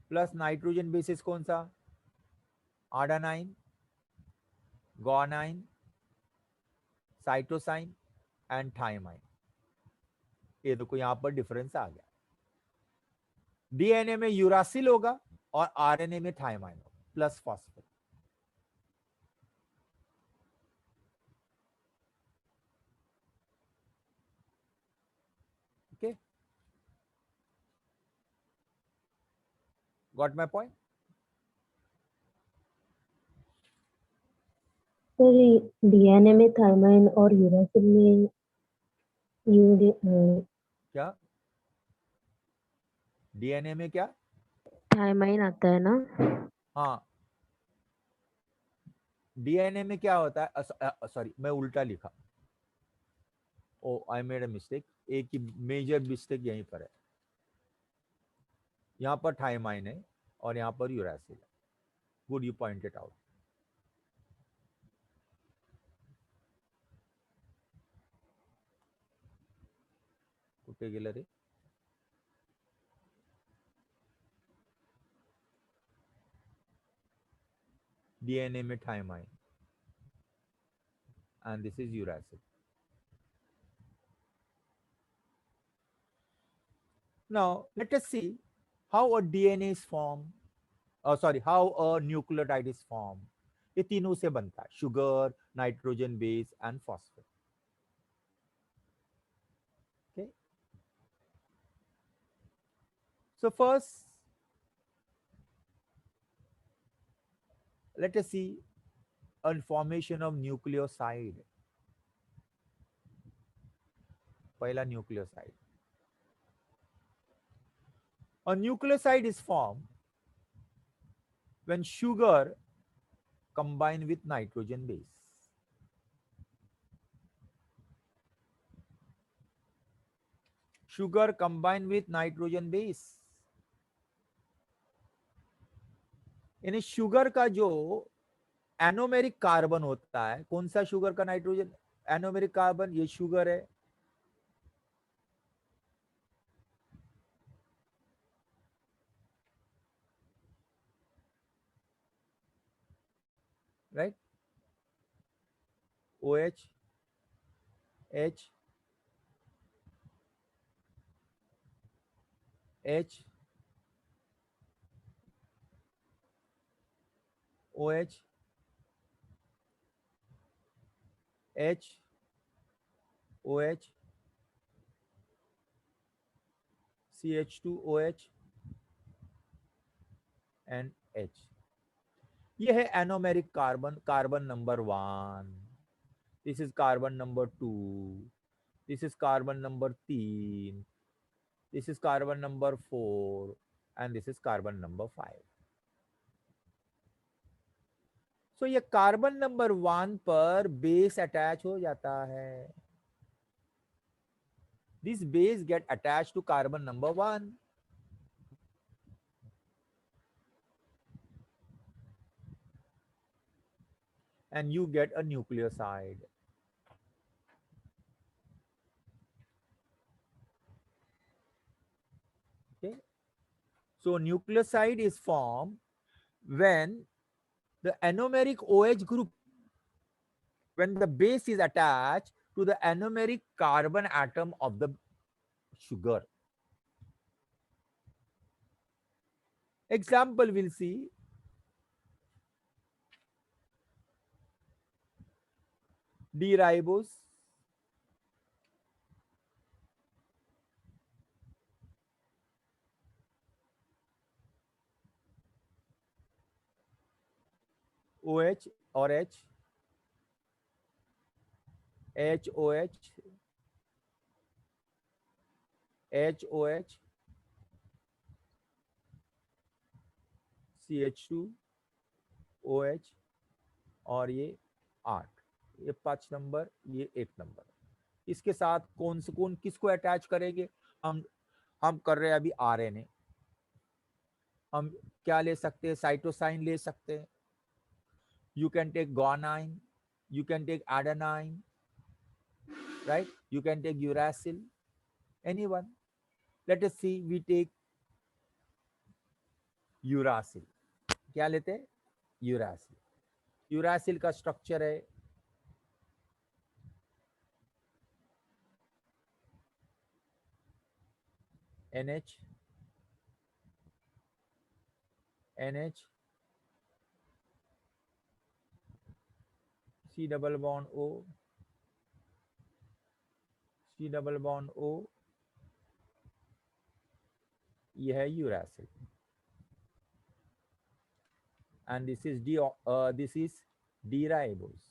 plus nitrogen bases कौन सा? आडानाइन, ग्वानाइन, साइटोसाइन एंड थायमाइन। ये देखो यहां पर डिफरेंस आ गया। डीएनए में यूरासिल होगा और आरएनए में थायमाइन होगा plus phosphate. Okay, got my point? Sir DNA में थायमाइन और यूरासिल में क्या डीएनए में क्या? थायमाइन आता है ना? हाँ, डीएनए में क्या होता है? सॉरी, मैं उल्टा लिखा। ओ, आई मेड अ मिस्टेक। एक ही मेजर मिस्टेक यहीं पर है। यहाँ पर थायमाइन है और यहाँ पर यूरासिल है। Good, you pointed out. कुठे गेलं रे? डीएनए में thiamine and this is urasil. Now let us see how a DNA is formed. How a nucleotide is formed. ये तीनों से बनता है, sugar, nitrogen base and phosphate. Okay, so first let us see a formation of nucleoside. पहला nucleoside. A nucleoside is formed when sugar combine with nitrogen base. Sugar combine with nitrogen base, यानी sugar का जो anomeric carbon होता है, कौन सा sugar का nitrogen anomeric carbon? ये शुगर है। Right, OH, H, H, OH, H, OH, CH2OH and H. ये है anomeric carbon, carbon number 1, this is carbon number 2, this is carbon number 3, this is carbon number 4 and this is carbon number 5. सो ये carbon number 1 पर base attach हो जाता है. This base get attach to carbon number 1 and you get a nucleoside. Okay, so nucleoside is formed when the anomeric OH group, when the base is attached to the anomeric carbon atom of the sugar. Example we'll see. D-ribose, OH or H, HOH, HOH, CH2, OH और ये 8, ये 5 number, ये 1 number. इसके साथ कौन से कौन किसको अटैच करेंगे? हम कर रहे हैं अभी आरएनए. हम क्या ले सकते हैं? साइटोसाइन ले सकते हैं. You can take guanine, you can take adenine, right? You can take uracil, anyone. Let us see, we take uracil. क्या लेते हैं? Uracil. Uracil का स्ट्रक्चर है NH, NH, C double bond O, C double bond O, ये है uracil. And this is D-ribose.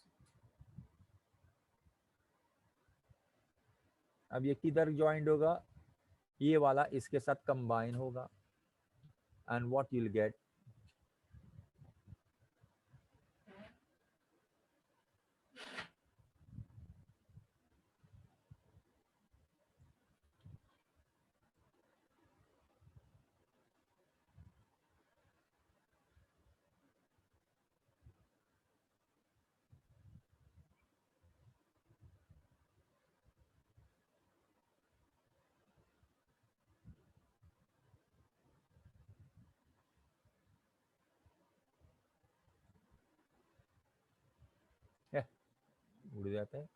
अब ये किधर ज्वाइंट होगा? ये वाला इसके साथ कंबाइन होगा. And what you'll get? उड़ जाता है.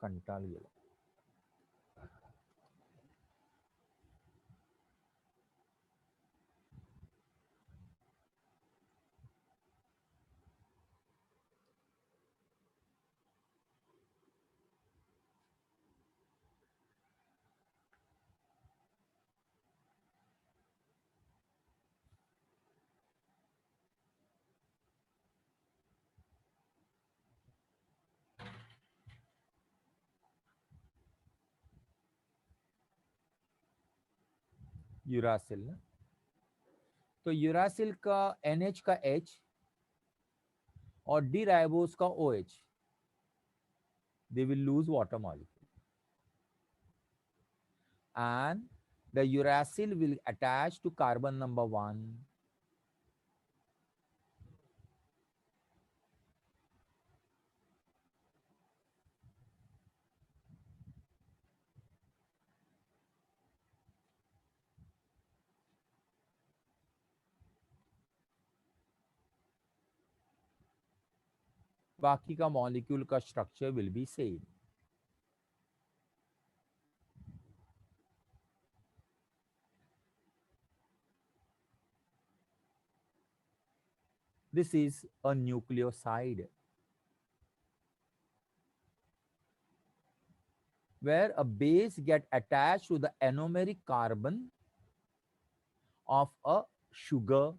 कंटाळ गेला. यूरासिल ना, तो यूरासिल का NH का H और डी राइबोस का OH, they will lose water molecule and the uracil will attach to carbon number 1 बाकी का मॉलिक्यूल का structure will be same. This is a nucleoside, where a base get attached to the anomeric carbon of a sugar.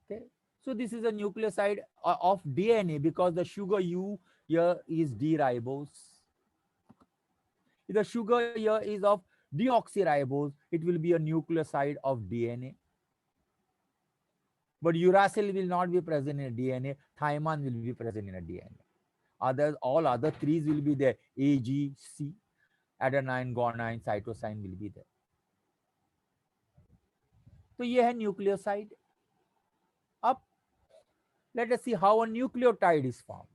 Okay, so this is a nucleoside of DNA, because the sugar U here is D-ribose. If the sugar here is of deoxyribose, it will be a nucleoside of DNA. But uracil will not be present in DNA. Thymine will be present in a DNA. Others, all other threes will be there. A, G, C, adenine, guanine, cytosine will be there. तो ये है nucleoside. अब let us see how a nucleotide is formed.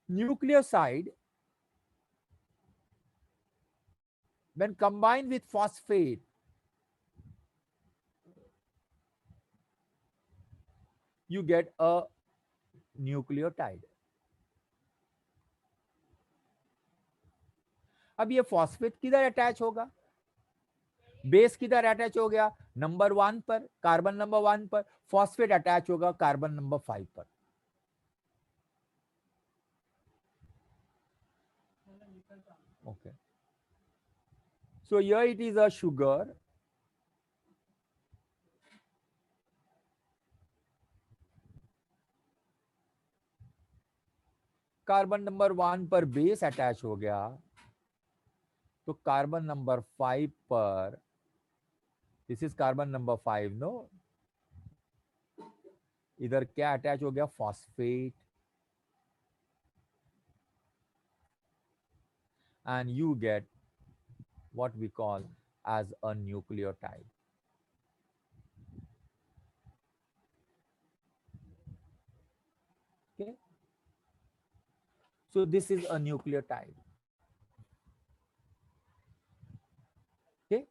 Nucleoside, when combined with phosphate, you get a nucleotide. अब ये phosphate किधर attach होगा? Base किधर attach हो गया? नंबर 1 पर, कार्बन नंबर 1 पर. फॉस्फेट अटैच होगा कार्बन नंबर 5 पर. Okay. So here it is a sugar. Carbon number 1 पर बेस अटैच हो गया, तो कार्बन नंबर 5 पर, this is carbon number 5, no, इधर क्या अटैच हो गया? Phosphate. And you get what we call as a nucleotide. Okay, so this is a nucleotide. Okay,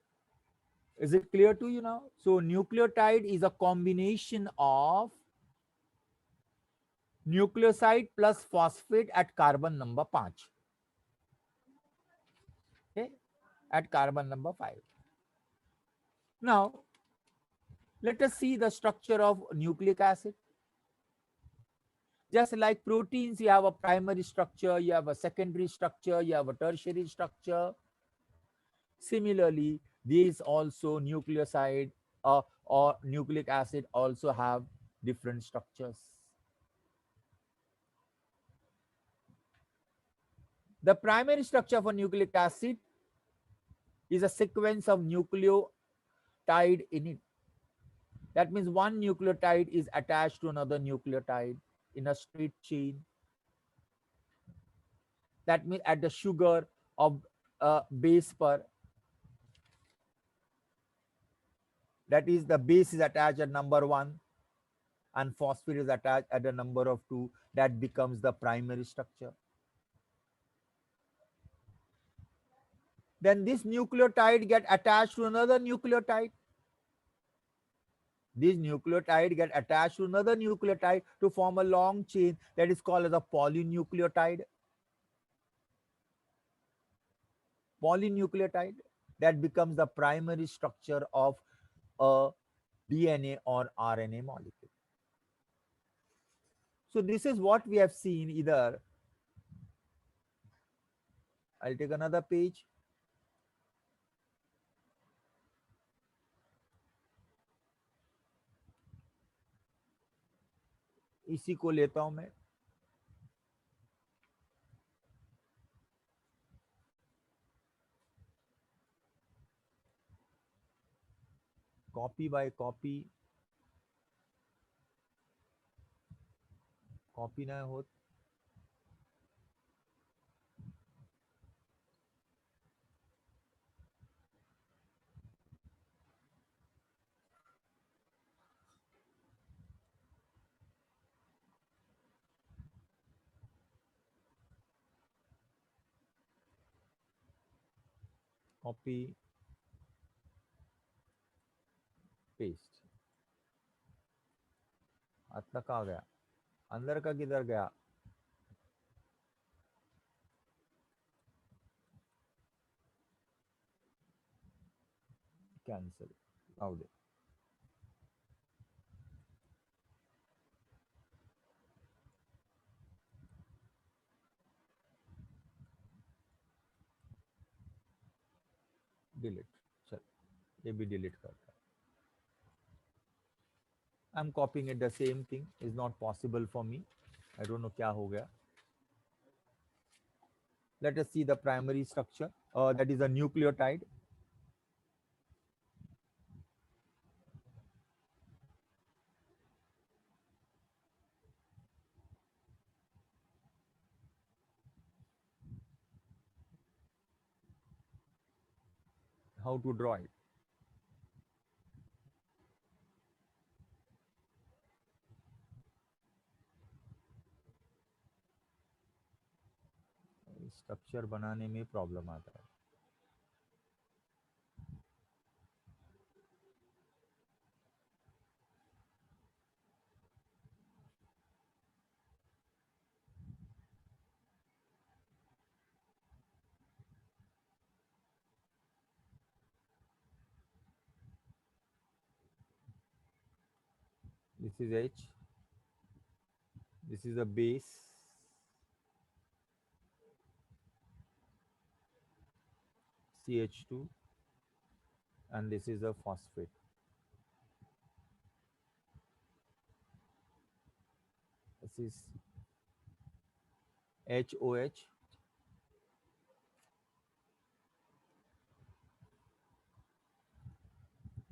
is it clear to you now? So nucleotide is a combination of nucleoside plus phosphate at carbon number 5. Okay, at carbon number 5. Now let us see the structure of nucleic acid. Just like proteins, you have a primary structure, you have a secondary structure, you have a tertiary structure. Similarly, these also nucleoside or nucleic acid also have different structures. The primary structure for nucleic acid is a sequence of nucleotide in it. That means one nucleotide is attached to another nucleotide in a straight chain. That means at the sugar of base per, that is the base is attached at number 1 and phosphate is attached at the number of 2. That becomes the primary structure. Then this nucleotide get attached to another nucleotide. This nucleotide get attached to another nucleotide to form a long chain that is called as a polynucleotide. Polynucleotide, that becomes the primary structure of a DNA or RNA molecule. So this is what we have seen. Either I'll take another page. इसी को लेता हूं मैं. Copy by copy. Copy ना हो. Copy. Paste. आतला कहाँ गया, अंदर का किधर गया? कैंसिल, आओ दे। डिलीट, चल ये भी डिलीट करता है। I am कॉपिंग it, the same thing is not possible for me, I don't know क्या हो गया। Let us see the primary structure, that is a nucleotide. How to draw it? Structure बनाने में प्रॉब्लम आता है। This is H, this is a base, CH2, and this is a phosphate. This is HOH,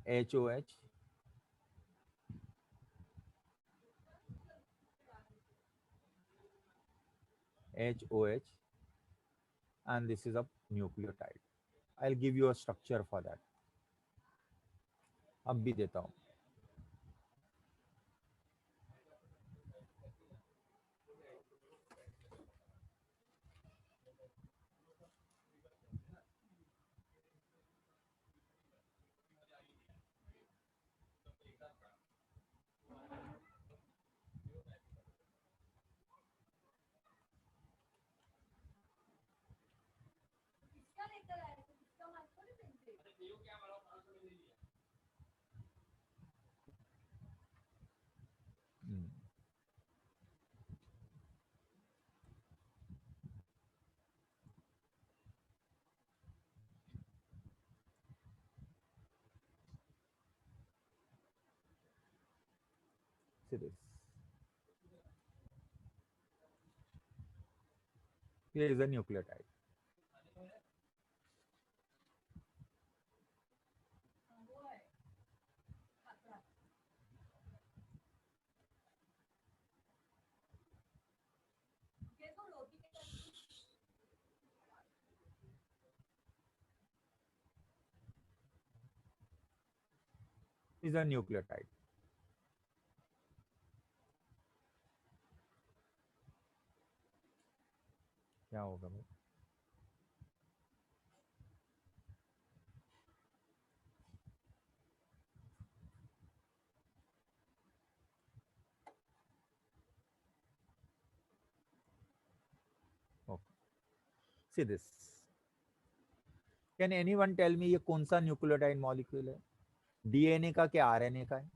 HOH, HOH, and this is a nucleotide. I'll give you a structure for that. अब भी देता हूँ। See this. Here is a nucleotide. Is a nucleotide. क्या होगा भाई? Okay. See this. Can anyone tell me ये कौन सा न्यूक्लियोटाइड मॉलिक्यूल है? डीएनए का क्या आरएनए का है?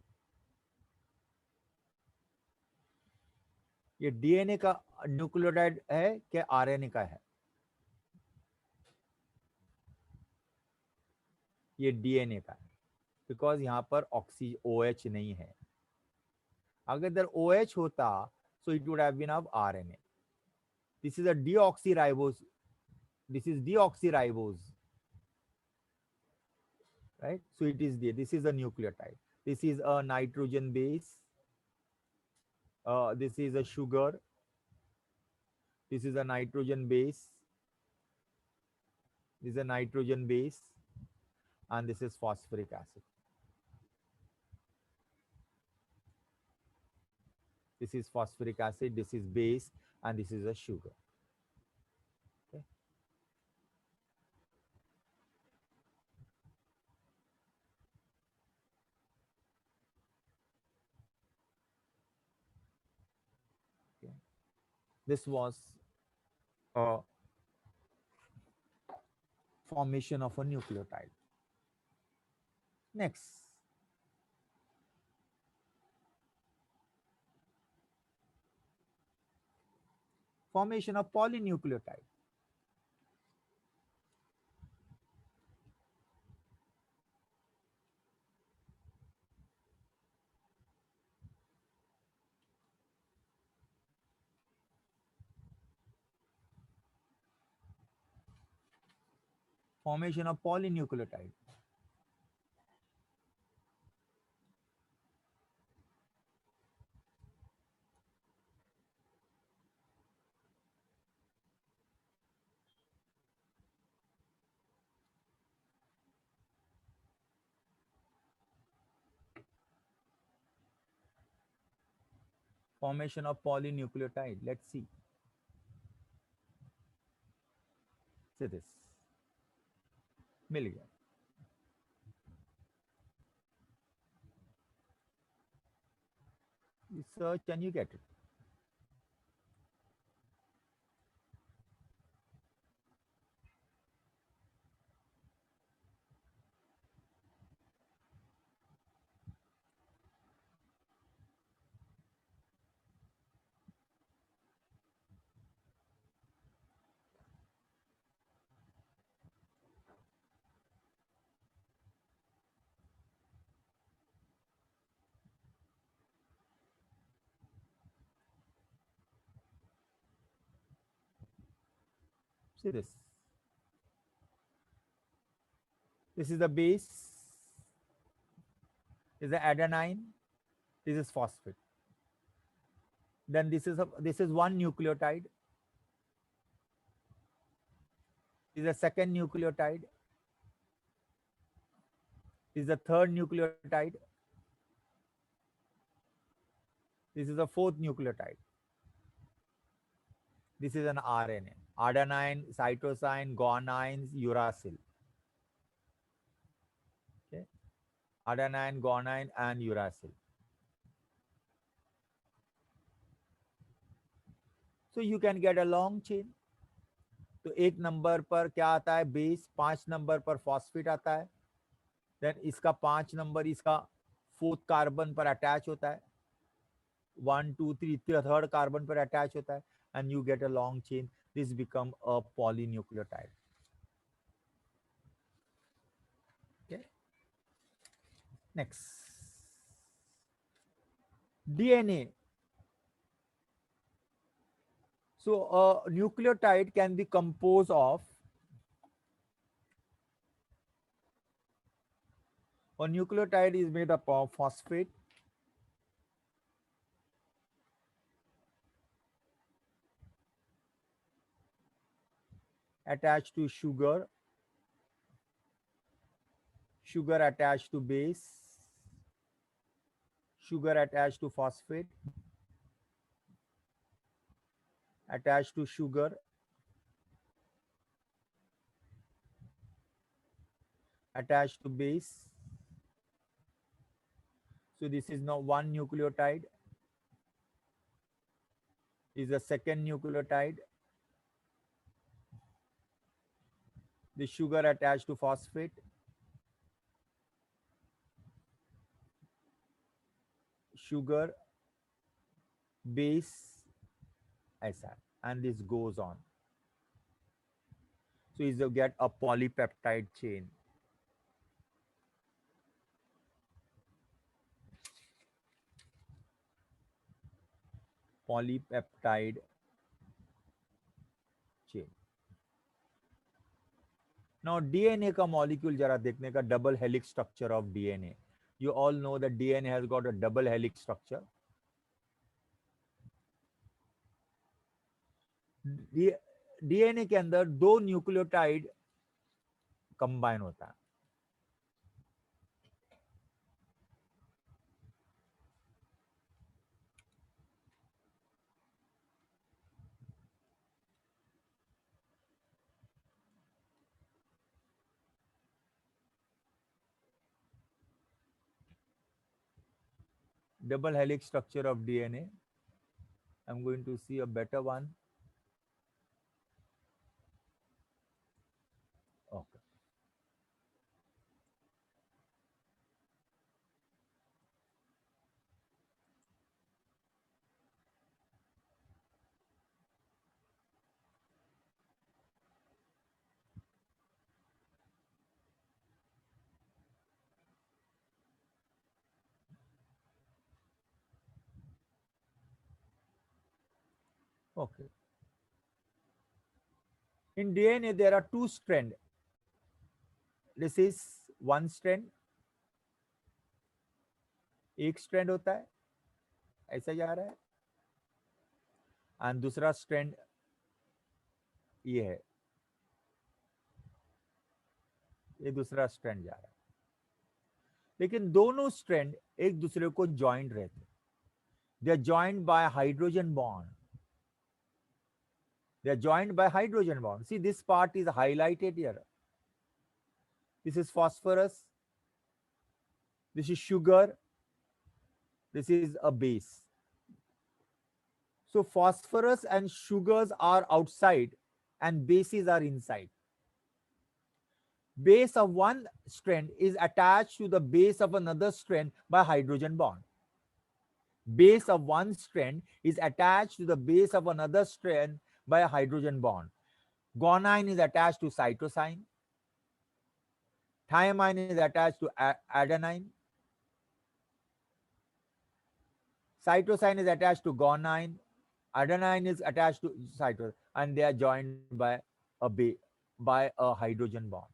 ये डीएनए का न्यूक्लियोटाइड है क्या आरएनए का है? ये डीएनए का है, बिकॉज यहाँ पर ऑक्सी OH नहीं है। अगर इधर OH होता so it would have been of RNA. This is a deoxyribose. This is deoxyribose, right? So it is there. This is a nucleotide. This is a nitrogen base. This is a sugar. This is a nitrogen base. This is a nitrogen base, and this is phosphoric acid. This is phosphoric acid. This is base, and this is a sugar. Okay. This was a formation of a nucleotide. Next, formation of polynucleotide. Formation of polynucleotide. Formation of polynucleotide. Let's see. See this. मिल गया. You search and you get it. See this. This is the base. This is the adenine. This is phosphate. Then this is one nucleotide. This is the second nucleotide. This is the third nucleotide. This is the fourth nucleotide. This is an RNA. Adenine, cytosine, guanine, uracil. Okay. Adenine, guanine, and uracil. So you can get a long chain. तो एक number पर क्या आता है base, 5 number पर phosphate आता है, then इसका 5 नंबर इसका फोर्थ कार्बन पर अटैच होता है, 1 2 3 थर्ड कार्बन पर अटैच होता है, and you get a long chain. This become a polynucleotide. Okay. Next, DNA. So a nucleotide can be composed of a nucleotide is made up of phosphate, attached to sugar, sugar attached to base, sugar attached to phosphate, attached to sugar, attached to base. So this is now one nucleotide. Is the second nucleotide. The sugar attached to phosphate, sugar, base, ऐसा, and this goes on. So is you get a polypeptide chain. Polypeptide chain. Now DNA का molecule जरा देखने का, double helix structure of DNA. You all know that DNA has got a double helix structure. DNA के अंदर 2 nucleotide combine होता है. Double helix structure of DNA. I'm going to see a better one. Okay. Okay. In DNA, there are two strands. This is one strand. एक strand होता है, ऐसा जा रहा है, एंड दूसरा स्ट्रैंड ये है, ये दूसरा स्ट्रैंड जा रहा है. लेकिन दोनों स्ट्रैंड एक दूसरे को जॉइंट रहते हैं. They are joint by hydrogen bond. They are joined by hydrogen bond. See, this part is highlighted here. This is phosphorus. This is sugar. This is a base. So phosphorus and sugars are outside and bases are inside. Base of one strand is attached to the base of another strand by hydrogen bond. Base of one strand is attached to the base of another strand by a hydrogen bond. Guanine is attached to cytosine. Thymine is attached to adenine. Cytosine is attached to guanine. Adenine is attached to cytosine, and they are joined by a hydrogen bond.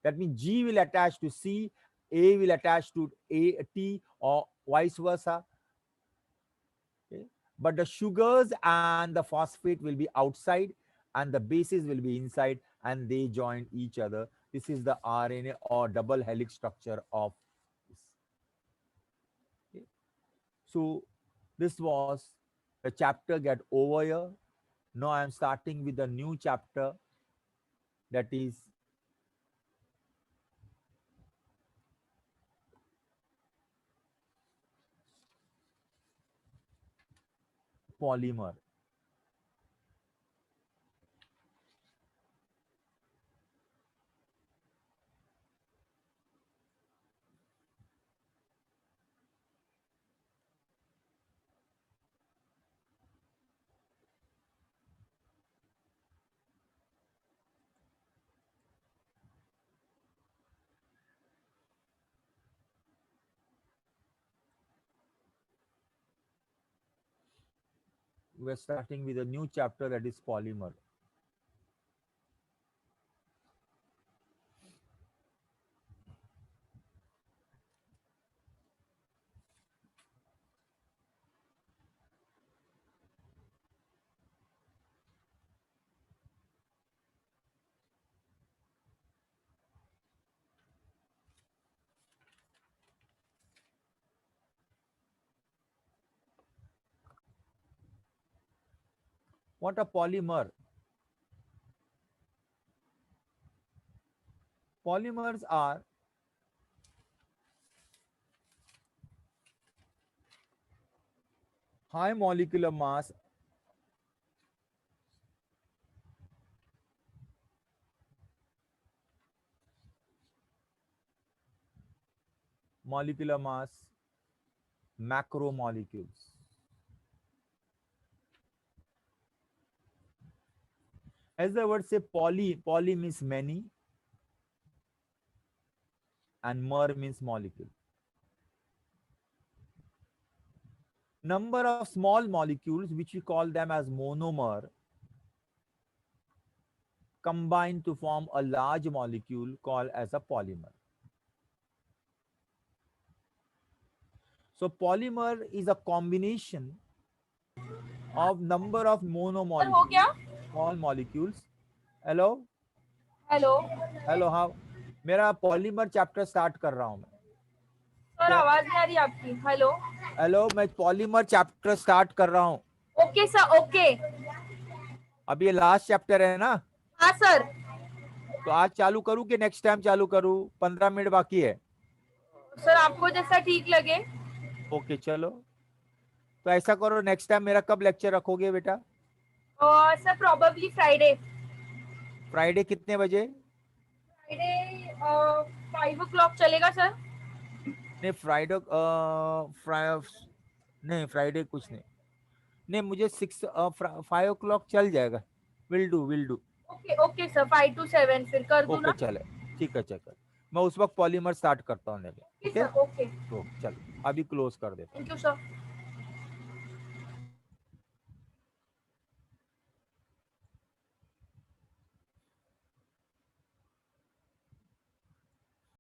That means G will attach to C, A will attach to T, or vice versa. Okay. But the sugars and the phosphate will be outside and the bases will be inside, and they join each other. This is the RNA or double helix structure of this. Okay. So this was the chapter get over here. Now I am starting with a new chapter, that is polymer. We're starting with a new chapter, that is polymer. What a polymer? Polymers are high molecular mass macromolecules. As the word say, poly means many and mer means molecule. Number of small molecules, which we call them as monomer, combine to form a large molecule called as a polymer. So polymer is a combination of number of monomolecules, small molecules. Hello? Hello, how? मेरा polymer chapter start कर रहा हूं मैं. Sir आवाज नहीं आ रही आपकी. Hello, मैं पॉलीमर चैप्टर स्टार्ट कर रहा हूं. Okay sir, okay. अब ये लास्ट चैप्टर है ना? हाँ सर. तो आज चालू करूं कि नेक्स्ट टाइम चालू करूं? 15 मिनट बाकी है. सर आपको जैसा ठीक लगे. ओके चलो. तो ऐसा करो, नेक्स्ट टाइम मेरा कब लेक्चर रखोगे बेटा? Sir probably Friday. फ्राइडे कितने बजे? फ्राइडे 5 o'clock चलेगा सर? नहीं फ्राइडे नहीं फ्राइडे कुछ नहीं, नहीं मुझे 5 o'clock चल जाएगा। Will do. Okay okay sir, 5 to 7 फिर कर दूं ओके ना? चले, ठीक है चल, मैं उस वक्त पॉलीमर स्टार्ट करता हूँ। ओके ठीक है, सर, ओके। तो चलो अभी क्लोज कर देता हूँ। Thank you sir.